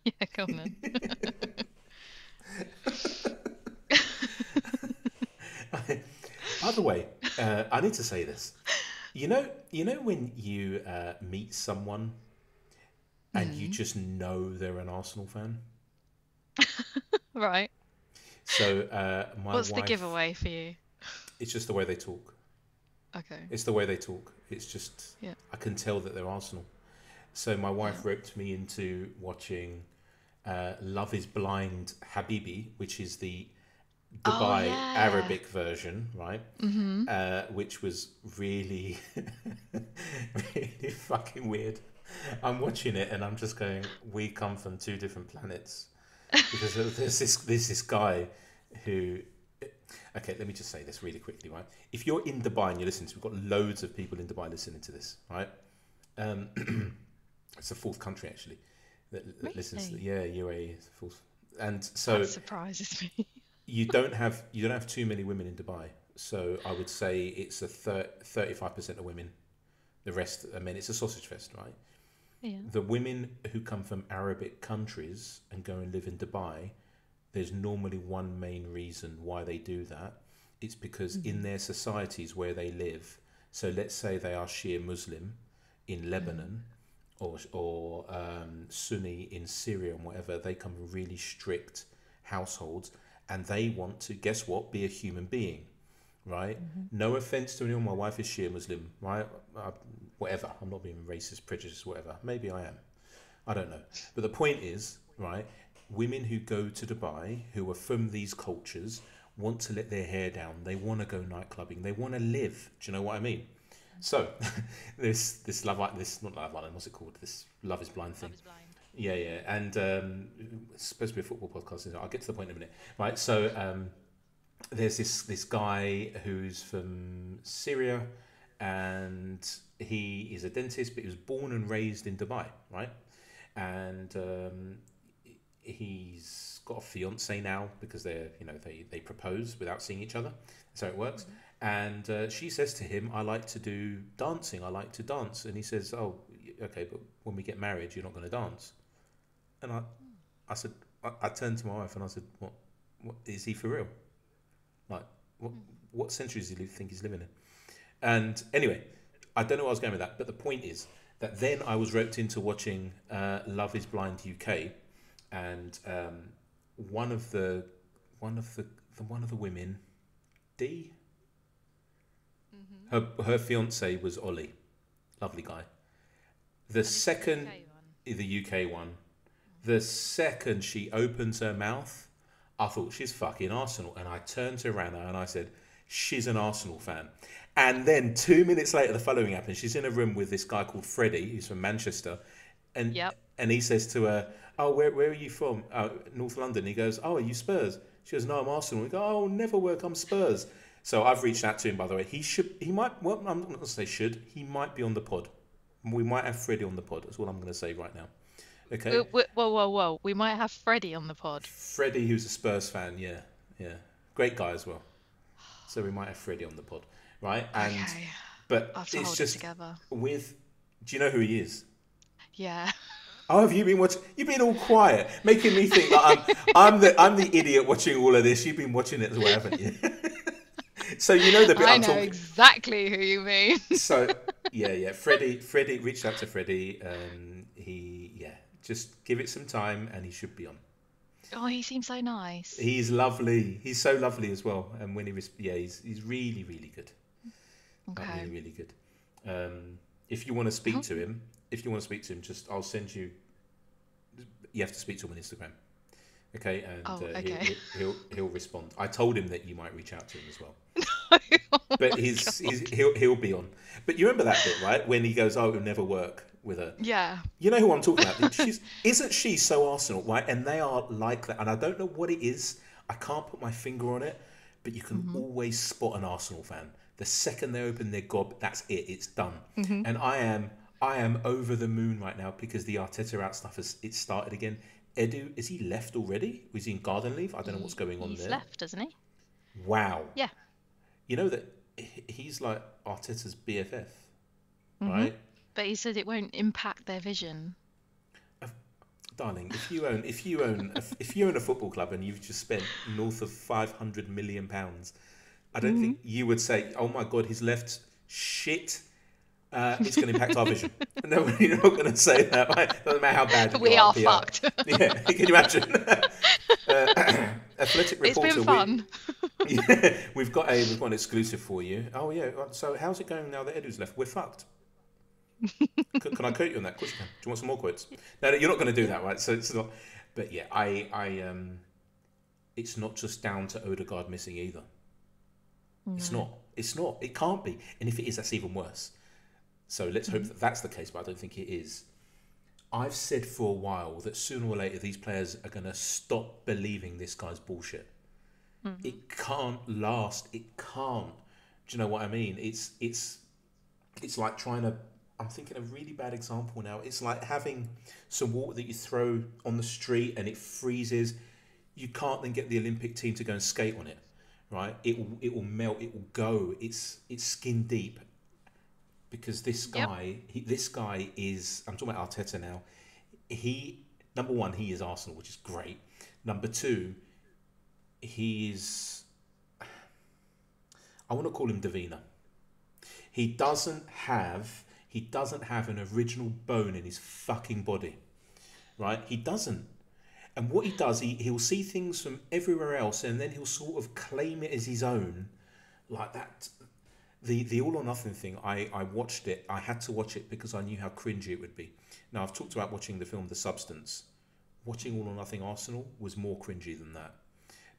Yeah, come on then. By the way, I need to say this. You know when you meet someone and you just know they're an Arsenal fan? Right. So What's the giveaway for you? It's just the way they talk. Okay. It's the way they talk. It's just, Yeah. I can tell that they're Arsenal. So my wife roped me into watching Love is Blind Habibi, which is the Dubai Arabic version, right? Which was really, really fucking weird. I'm watching it and I'm just going, we come from 2 different planets. Because there's this guy who... Okay, let me just say this really quickly, right? If you're in Dubai and you're listening to... We've got loads of people in Dubai listening to this, right? It's the 4th country, actually, that listens to... Yeah, UAE is the 4th. And so... That surprises me. You don't have too many women in Dubai. So I would say it's a 35% of women. The rest are men. It's a sausage fest, right? Yeah. The women who come from Arabic countries and go and live in Dubai, there's normally one main reason why they do that. It's because in their societies where they live, so let's say they are Shia Muslim in Lebanon or Sunni in Syria and whatever, they come from really strict households and they want to, guess what, be a human being, right? No offense to anyone, my wife is Shia Muslim, right? Whatever, I'm not being racist, prejudiced, whatever. Maybe I am. I don't know. But the point is, right, women who go to Dubai, who are from these cultures, want to let their hair down. They want to go night clubbing. They want to live. Do you know what I mean? So, this not Love Island, what's it called? This Love is Blind thing. Love is Blind. Yeah. And it's supposed to be a football podcast, isn't it? I'll get to the point in a minute. Right, so there's this guy who's from Syria, and he is a dentist, but he was born and raised in Dubai, right? And he's got a fiance now because they propose without seeing each other. That's how it works. And she says to him, I like to do dancing. I like to dance. And he says, oh, okay, but when we get married, you're not going to dance. And I said, I turned to my wife and I said, what is he for real? Like, what century does he think he's living in? And anyway, I don't know where I was going with that, but the point is that then I was roped into watching Love is Blind UK, and one of the women, Dee, her fiance was Ollie, lovely guy. The UK one, the second she opens her mouth, I thought, she's fucking Arsenal. And I turned to Rana and I said, she's an Arsenal fan. And then 2 minutes later, the following happened. She's in a room with this guy called Freddie, who's from Manchester. And Yep. and he says to her, oh, where are you from? North London. He goes, oh, are you Spurs? She goes, no, I'm Arsenal. We go, oh, never work, I'm Spurs. So I've reached out to him, by the way. He might, well, I'm not going to say should. He might be on the pod. We might have Freddie on the pod. That's what I'm going to say right now. Okay? Whoa. We might have Freddie on the pod. Freddie, who's a Spurs fan, yeah. Great guy as well. So we might have Freddie on the pod, right? And Okay. But I'll have to it's hold it just together. do you know who he is? Yeah. Oh, have you been watching? You've been all quiet, making me think that I'm the idiot watching all of this. You've been watching it as well, haven't you? So you know the bit I I'm know talking. exactly who you mean. So yeah. Freddie reached out to Freddie. Just give it some time, and he should be on. Oh, he seems so nice. He's lovely. He's so lovely as well. And when he's really, really good. Okay. Really, really good. If you want to speak to him, just I'll send you. You have to speak to him on Instagram, okay? And okay. He'll respond. I told him that you might reach out to him as well, Oh but my he'll be on. But you remember that bit, right? When he goes, "Oh, it'll never work with her." Yeah. You know who I'm talking about? Isn't she so Arsenal, right? And they are like that. And I don't know what it is. I can't put my finger on it, but you can always spot an Arsenal fan. The second they open their gob, that's it. It's done. And I am over the moon right now because the Arteta out stuff it's started again. Edu, is he left already? Was he in garden leave? I don't know what's going on there. He's left, hasn't he? Wow. Yeah. You know that he's like Arteta's BFF, right? But he said it won't impact their vision. Darling, if you own a football club and you've just spent north of £500 million, I don't think you would say, "Oh my God, he's left. Shit, it's going to impact our vision." No, you're not going to say that. Right? Doesn't matter how bad We are fucked. Yeah, can you imagine? Athletic reporter. It's been fun. We've got an exclusive for you. Oh yeah. So how's it going now that Edu's left? We're fucked. Can I quote you on that? Of course you can. Do you want some more quotes? No, you're not going to do that, right? So it's not. But yeah, it's not just down to Odegaard missing either. No. It's not. It can't be. And if it is, that's even worse. So let's hope that that's the case, but I don't think it is. I've said for a while that sooner or later these players are going to stop believing this guy's bullshit. It can't last. It can't. Do you know what I mean? It's like trying to. I'm thinking of a really bad example now. It's like having some water that you throw on the street and it freezes. You can't then get the Olympic team to go and skate on it, right? It will melt. It will go. It's skin deep. Because this guy, this guy is. I'm talking about Arteta now. Number one, he is Arsenal, which is great. Number two, he's. I want to call him Davina. He doesn't have an original bone in his fucking body, right? He doesn't. And what he does, he'll see things from everywhere else, and then he'll sort of claim it as his own, like that. The All or Nothing thing, I watched it. I had to watch it because I knew how cringy it would be. Now, I've talked about watching the film The Substance. Watching All or Nothing Arsenal was more cringy than that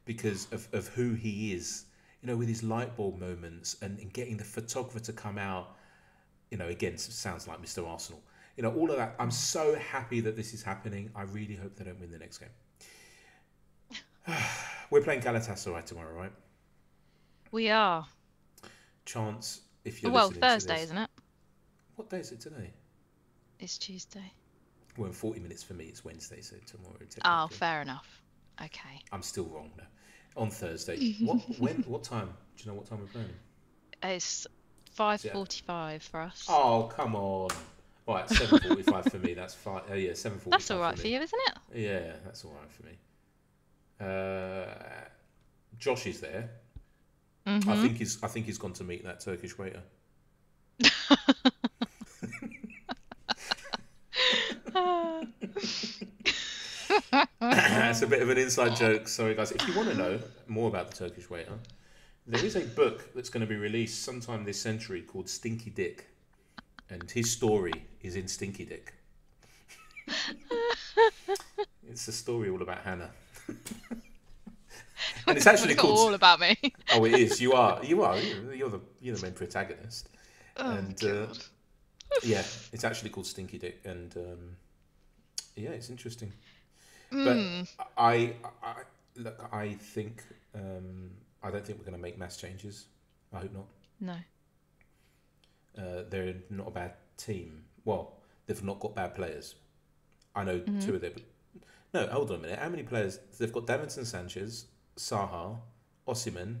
because of who he is, you know, with his light bulb moments and getting the photographer to come out, you know, again, sounds like Mr. Arsenal. You know, all of that. I'm so happy that this is happening. I really hope they don't win the next game. We're playing Galatasaray tomorrow, right? We are. Chance, if you're well, listening Thursday, to this, isn't it? What day is it today? It's Tuesday. Well, in 40 minutes for me, it's Wednesday, so tomorrow. Oh, fair enough. Okay. I'm still wrong now. On Thursday. What time? Do you know what time we're playing? It's 5:45 for us. Oh, come on. All right, 7:45 for me. That's fine. Oh, yeah, 7:45. That's all right for you, isn't it? Yeah, that's all right for me. Josh is there. I think he's gone to meet that Turkish waiter. It's a bit of an inside joke. Sorry, guys. If you want to know more about the Turkish waiter, there is a book that's going to be released sometime this century called Stinky Dick, and his story is in Stinky Dick. It's a story all about Hannah. And it's actually Forgot called. all about me. Oh, it is. You are. You're the main protagonist. Oh And God. yeah, it's actually called Stinky Dick, and yeah, it's interesting. But Mm, I look. I think I don't think we're going to make mass changes. I hope not. no. They're not a bad team. Well, they've not got bad players. I know Mm-hmm. two of them. No, hold on a minute. How many players? They've got Davinson Sanchez, Saha, Osimhen.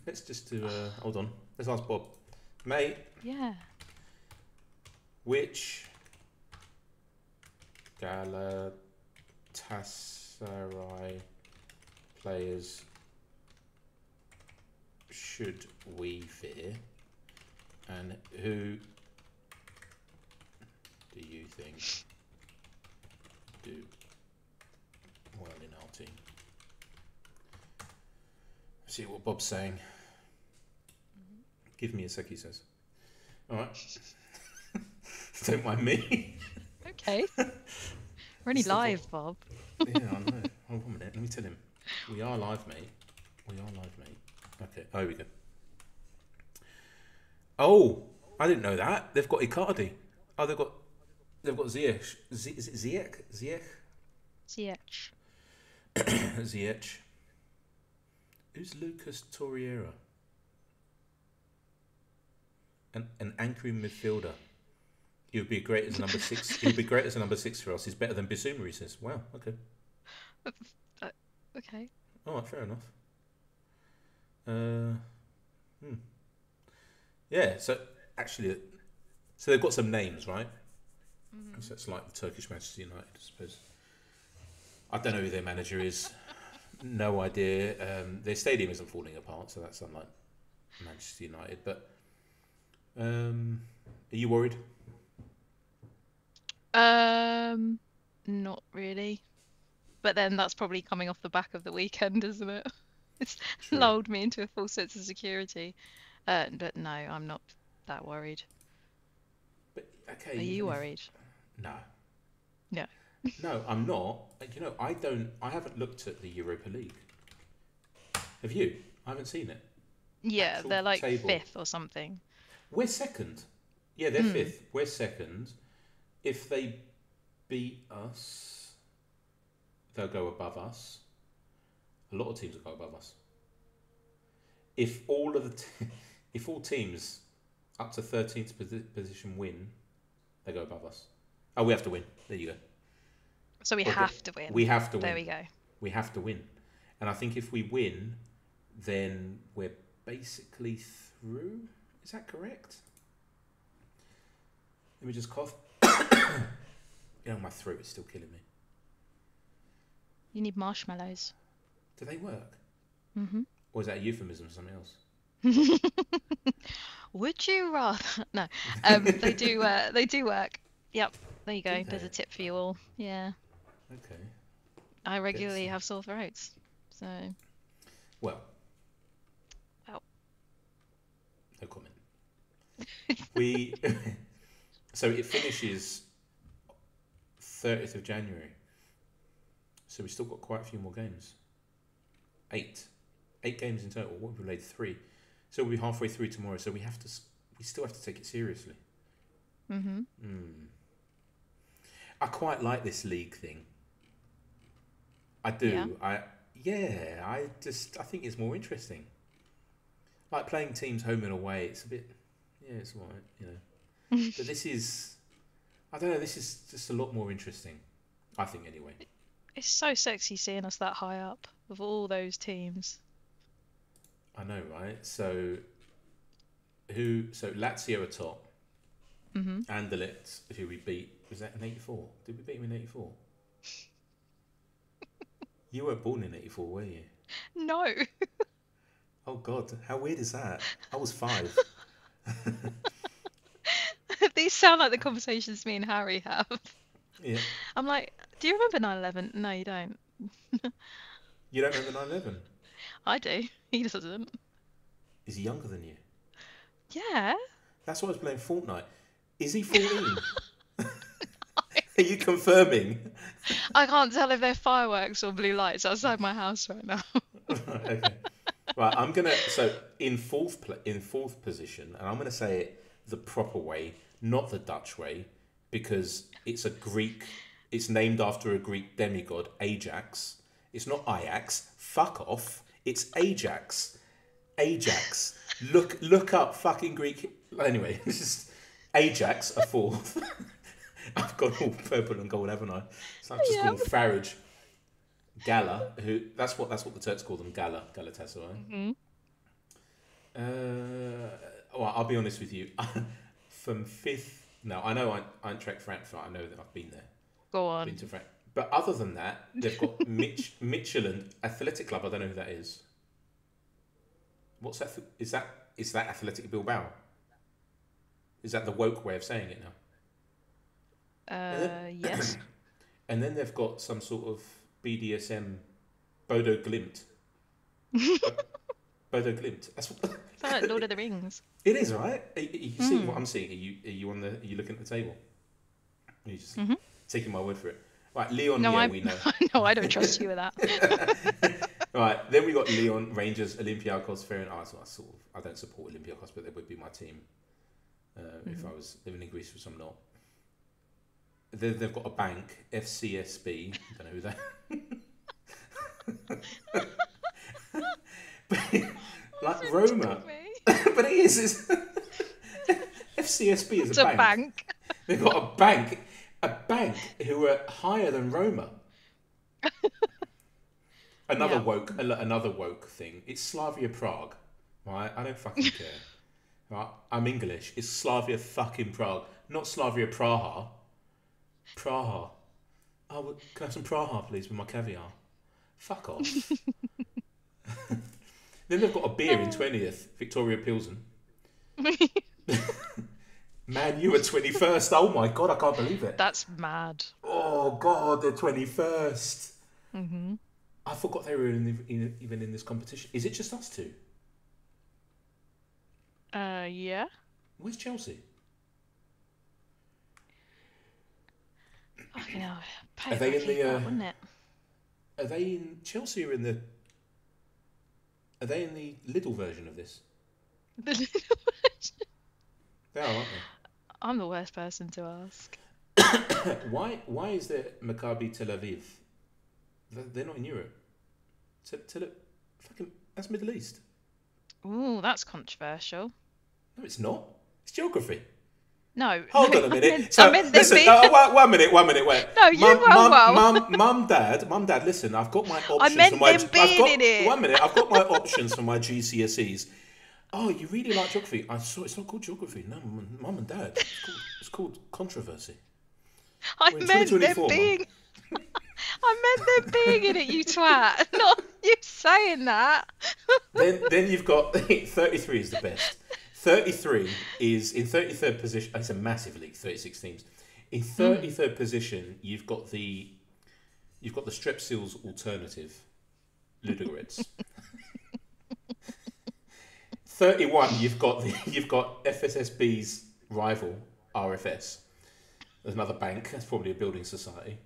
Let's just do. Hold on. Let's ask Bob. Mate, Yeah. which Galatasaray players should we fear, and who do you think do well in our team? See what Bob's saying. Give me a sec, he says. All right. Don't mind me. Okay. We're only It's the live, Bob. Yeah, I know. Hold on a minute. Let me tell him. We are live, mate. We are live, mate. Okay. Oh, here we go. Oh, I didn't know that. They've got Icardi. Oh, they've got Ziyech. Is it Ziyech? CH. Ziyech. Who's Lucas Torreira? An anchoring midfielder. He would be great as a number 6. He would be great as a number 6 for us. He's better than Bissouma, he says. Wow. Okay. Okay. All right. Fair enough. Yeah. So actually, they've got some names, right? Mm-hmm. So it's like the Turkish Manchester United, I suppose. I don't know who their manager is. No idea. Their stadium isn't falling apart, so that's unlike Manchester United. But are you worried? Not really. But then that's probably coming off the back of the weekend, isn't it? It's True. lulled me into a false sense of security. But no, I'm not that worried. But okay. Are you worried? No. No. No, I'm not. You know, I haven't looked at the Europa League. Have you? I haven't seen it. Yeah, Actual they're like table. 5th or something. We're second. Yeah, they're 5th. We're second. If they beat us, they'll go above us. A lot of teams will go above us. If all teams up to 13th position win, they go above us. Oh, we have to win. There you go. So we have to win. We have to win. There we go. We have to win. And I think if we win, then we're basically through. Is that correct? Let me just cough. You know, my throat is still killing me. You need marshmallows. Do they work? Mm-hmm. Or is that a euphemism for something else? Would you rather? No. They do. They do work. Yep. There you go. Do There's they? a tip for you all. Yeah. Okay. I regularly Excellent. have sore throats. So. Well. Well. No comment. So it finishes 30th of January. So we've still got quite a few more games. 8 games in total. What have we played? 3. So we'll be halfway through tomorrow. So we still have to take it seriously. Mm-hmm. I quite like this league thing. I do. Yeah. I think it's more interesting. Like playing teams home and away, it's a bit, it's all right, you know. But this is, I don't know, this is just a lot more interesting. I think anyway. It's so sexy seeing us that high up with all those teams. I know, right? So Lazio are top. Mm-hmm. Anderlecht, who we beat, was that in 84? Did we beat them in 84? You weren't born in 84, were you? No. Oh God, how weird is that? I was 5. These sound like the conversations me and Harry have. Yeah. I'm like, do you remember 9/11? No, you don't. You don't remember 9/11? I do. He doesn't. Is he younger than you? Yeah. That's why I was playing Fortnite. Is he 14? Are you confirming? I can't tell if they're fireworks or blue lights outside my house right now. Okay. Right, I'm gonna in fourth position, and I'm gonna say it the proper way, not the Dutch way, because it's a Greek. It's named after a Greek demigod, Ajax. It's not Ajax. Fuck off. It's Ajax. Ajax. Look up fucking Greek. Anyway, it's just Ajax, a fourth. I've gone all purple and gold, haven't I? So I've just gone Farage. Gala, who that's what the Turks call them, Galatasaray. Well, I'll be honest with you. From fifth, no, I know Eintracht Frankfurt. I know that I've been there. Go on. Been to Frank, but other than that, they've got Midtjylland Athletic Club. I don't know who that is. What's that? Is that Athletic Bilbao? Is that the woke way of saying it now? Yes. And then they've got some sort of BDSM Bodo Glimt. Bodo Glimt. That's what. It's like Lord of the Rings. It is, right? Are you seeing what I'm seeing? Are you looking at the table? Are you just taking my word for it? Right, Leon. No, we know. No, I don't trust you with that. Right, then we got Leon, Rangers, Olympiacos, fair enough. I don't support Olympiacos, but they would be my team if I was living in Greece, which I'm not. They've got a bank, FCSB. I don't know who that. Like Roma, but it is. It's FCSB is It's a a bank. They've got a bank who are higher than Roma. Another woke thing. It's Slavia Prague, right? I don't fucking care. Right? I'm English. It's Slavia fucking Prague, not Slavia Praha. Praha. Oh, can I have some Praha, please, with my caviar? Fuck off. Then they've got a beer in 20th, Victoria Pilsen. Man, you were 21st. Oh my God, I can't believe it. That's mad. Oh God, they're 21st. I forgot they were even in this competition. Is it just us two? Yeah. Where's Chelsea? Fucking hell. Are they in the? Wouldn't it? Are they in Chelsea or in the? Are they in the Lidl version of this? The little version. They are, aren't they? I'm the worst person to ask. Why is there Maccabi Tel Aviv? They're not in Europe. That's Middle East. Ooh, that's controversial. No, it's not. It's geography. No. Hold on a minute. One minute. Wait. No, Mum, Dad. Listen, I've got my options for my. I've got my options for my GCSEs. Oh, you really like geography? I saw it's not called geography. No, Mum and Dad. It's called controversy. I meant them being. I meant them being in it, you twat. Not you saying that. Then you've got 33 is the best. 33 is in 33rd position. It's a massive league, 36 teams. In 33rd position, you've got the Strepsils alternative, Ludogorets. 31, you've got FSSB's rival, RFS. There's another bank. That's probably a building society.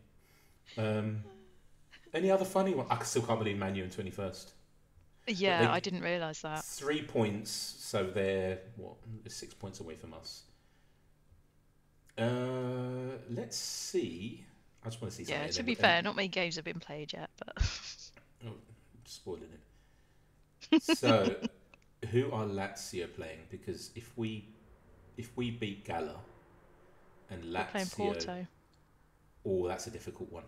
Any other funny one? I still can't believe Man U in 21st. Yeah, I didn't realise that. 3 points, so they're 6 points away from us. Let's see. I just want to see something. Yeah, to be fair, not many games have been played yet, but oh, spoiling it. So, who are Lazio playing? Because if we beat Gala and Lazio, playing Porto. Oh, that's a difficult one.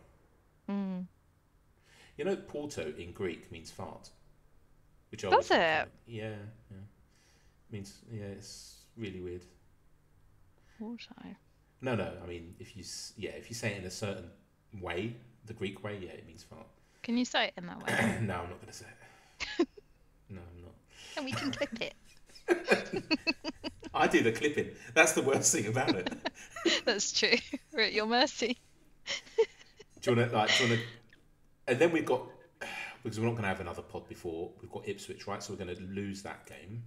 You know, Porto in Greek means fart. Which does it? Yeah. Means it's really weird. Porto. No. I mean, if you say it in a certain way, the Greek way, it means fart. Can you say it in that way? No, I'm not going to say it. No, I'm not. And we can clip it. I do the clipping. That's the worst thing about it. That's true. We're at your mercy. Do you want to? And then we've got, because we're not going to have another pod before, we've got Ipswich, right? So we're going to lose that game.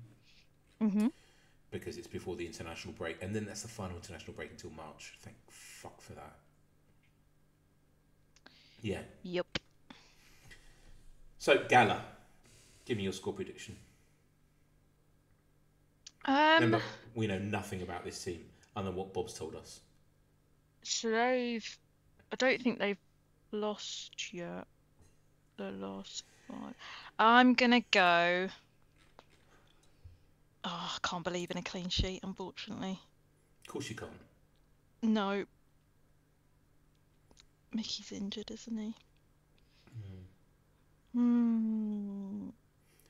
Because it's before the international break. And then that's the final international break until March. Thank fuck for that. Yeah. Yup. So, Gala, give me your score prediction. Remember, we know nothing about this team other than what Bob's told us. So I don't think they've lost yet. The last 5. I'm gonna go. Oh, I can't believe in a clean sheet, unfortunately. Of course you can't. No. Mickey's injured, isn't he? Hmm.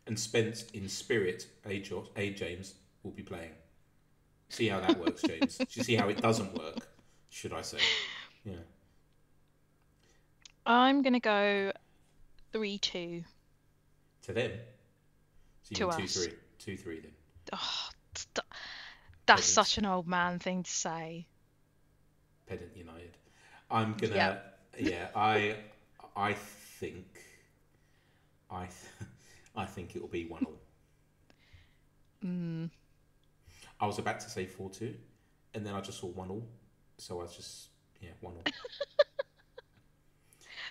And Spence, in spirit, James, will be playing. See how that works, James. Do you see how it doesn't work, should I say? Yeah. I'm gonna go 3-2 To them? So you to mean us. 2-3. 2-3 then. Oh, that's Pedant. such an old man thing to say. Pedant United. I'm gonna. Yep. Yeah, I think. I think it will be 1-1. I was about to say 4-2, and then I just saw 1-1, so I was just 1-1.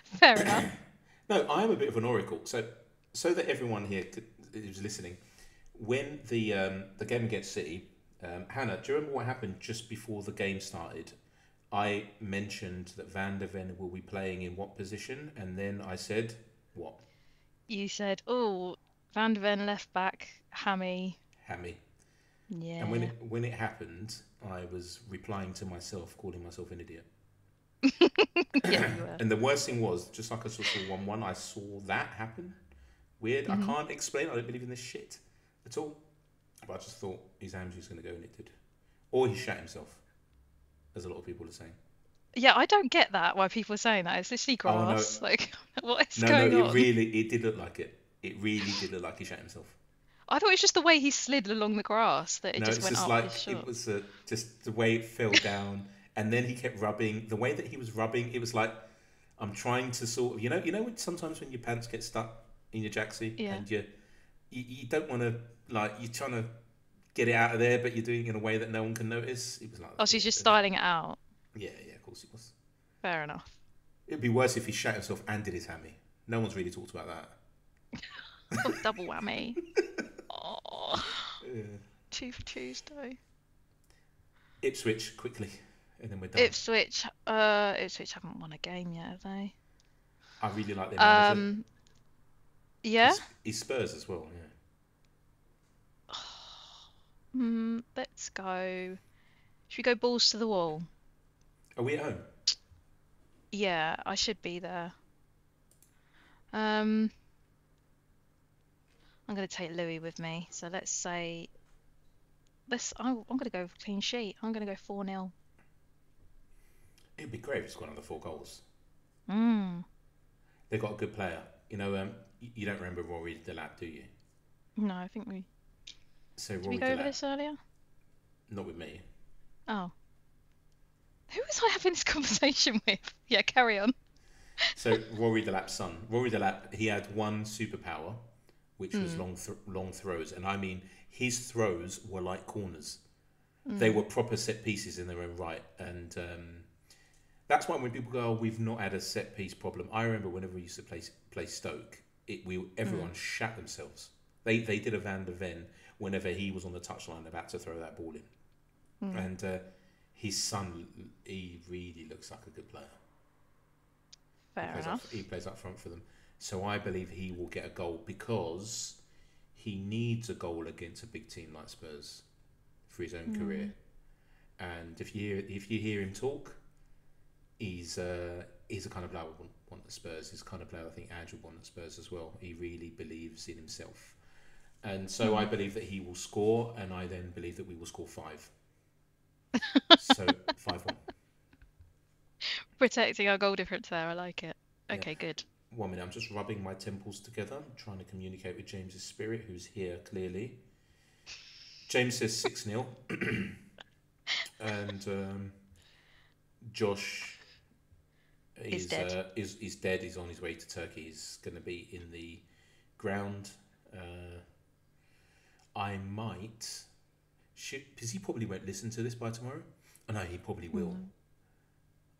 Fair enough. No, I am a bit of an oracle, so that everyone here who's listening, when the game against City, Hannah, do you remember what happened just before the game started? I mentioned that Van der Ven will be playing in what position, and then I said what? You said, "Oh, Van der Ven left back, Hammy." Yeah. And when it happened, I was replying to myself, calling myself an idiot. Yeah, you were. And the worst thing was, just like I saw 1-1, I saw that happen. Weird. I can't explain. I don't believe in this shit at all. But I just thought his hamstring's going to go, and it did. Or he shat himself, as a lot of people are saying. Yeah, I don't get that. Why people are saying that? It's literally grass. No. Like, what is going on? It did look like it. It really did look like he shat himself. I thought it was just the way he slid along the grass that it No, just it's went just up like his shorts. it was just the way it fell down, and then he kept rubbing. The way that he was rubbing, it was like I'm trying to sort of, you know, when sometimes when your pants get stuck in your jacksie, and you don't want to, like, you're trying to get it out of there, but you're doing it in a way that no one can notice. It was like, Oh, so he's just styling it out. Yeah, of course he was. Fair enough. It'd be worse if he shat himself and did his hammy. No one's really talked about that. Oh, double whammy. Oh, 2 for Tuesday. Ipswich quickly, and then we're done. Ipswich haven't won a game yet, have they? I really like their manager. Yeah. He's Spurs as well. Yeah. Let's go. Should we go balls to the wall? Are we at home? Yeah, I should be there. I'm going to take Louis with me. So let's say, I'm going to go clean sheet. I'm going to go 4-0. It'd be great if it's got another 4 goals. They've got a good player. You know, you don't remember Rory Delap, do you? No, I think we... So Did we go over this earlier? Not with me. Oh. Who was I having this conversation with? Yeah, carry on. So Rory Delap's son. Rory Delap, he had one superpower, which was long throws. And I mean, his throws were like corners. They were proper set pieces in their own right. And that's why when people go, "Oh, we've not had a set piece problem." I remember whenever we used to play Stoke, everyone shat themselves. They did a Van der Ven whenever he was on the touchline about to throw that ball in. And his son, he really looks like a good player. Fair enough. He plays up front for them. So I believe he will get a goal because he needs a goal against a big team like Spurs for his own career. And if you hear him talk, he's the kind of player I would want at Spurs. He's the kind of player I think Andrew would want at Spurs as well. He really believes in himself. And so I believe that he will score, and I then believe that we will score 5. So 5-1. Protecting our goal difference there, I like it. Okay, good. 1 minute, I'm just rubbing my temples together, trying to communicate with James's spirit, who's here clearly. James says 6-0. And Josh is dead. Is dead. He's on his way to Turkey. He's going to be in the ground. I might... because he probably won't listen to this by tomorrow. Oh, no, he probably will.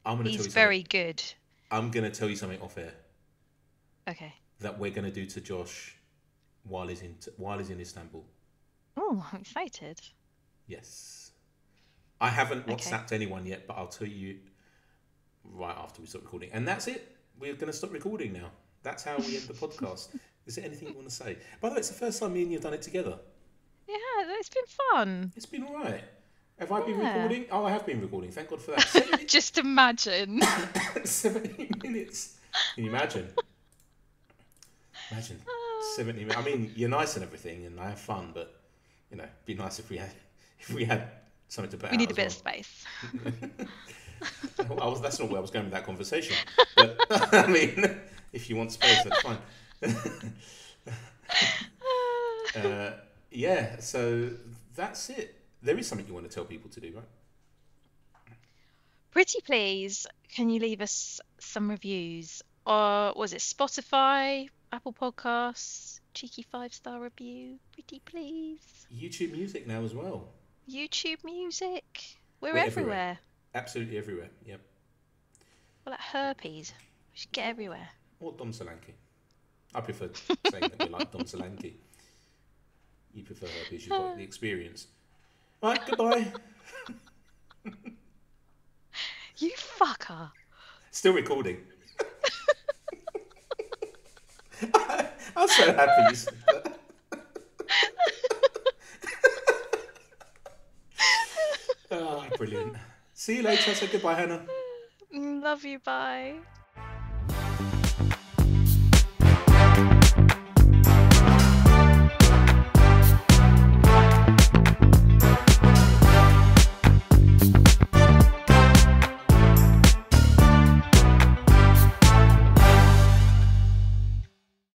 I'm going to tell you He's very good. I'm going to tell you something off air Okay. that we're going to do to Josh while he's in Istanbul. Oh, I'm excited. Yes. I haven't Okay. WhatsApped anyone yet, but I'll tell you right after we stop recording. And that's it. We're going to stop recording now. That's how we end the podcast. Is there anything you want to say? By the way, it's the first time me and you have done it together. Yeah, it's been fun. It's been all right. Have I been Yeah. recording? Oh, I have been recording. Thank God for that. Just imagine. 70 minutes. Can you imagine? Imagine 70 minutes. I mean, you're nice and everything, and I have fun, but you know, it'd be nice if we had something to put out. We need a as bit well. of space. That's not where I was going with that conversation. But I mean, if you want space, that's fine. Yeah, so that's it. There is something you want to tell people to do, right? Pretty please, can you leave us some reviews? Or was it Spotify, Apple Podcasts, cheeky 5-star review? Pretty please. YouTube Music now as well. YouTube Music. We're We're everywhere. Absolutely everywhere. Yep. We're like herpes. We should get everywhere. Or Dom Solanke. I prefer saying that we like Dom Solanke. You prefer her because you've got the experience. Right, goodbye. You fucker. Still recording. I'm so happy you said that. Oh, brilliant. See you later. Say goodbye, Hannah. Love you, bye.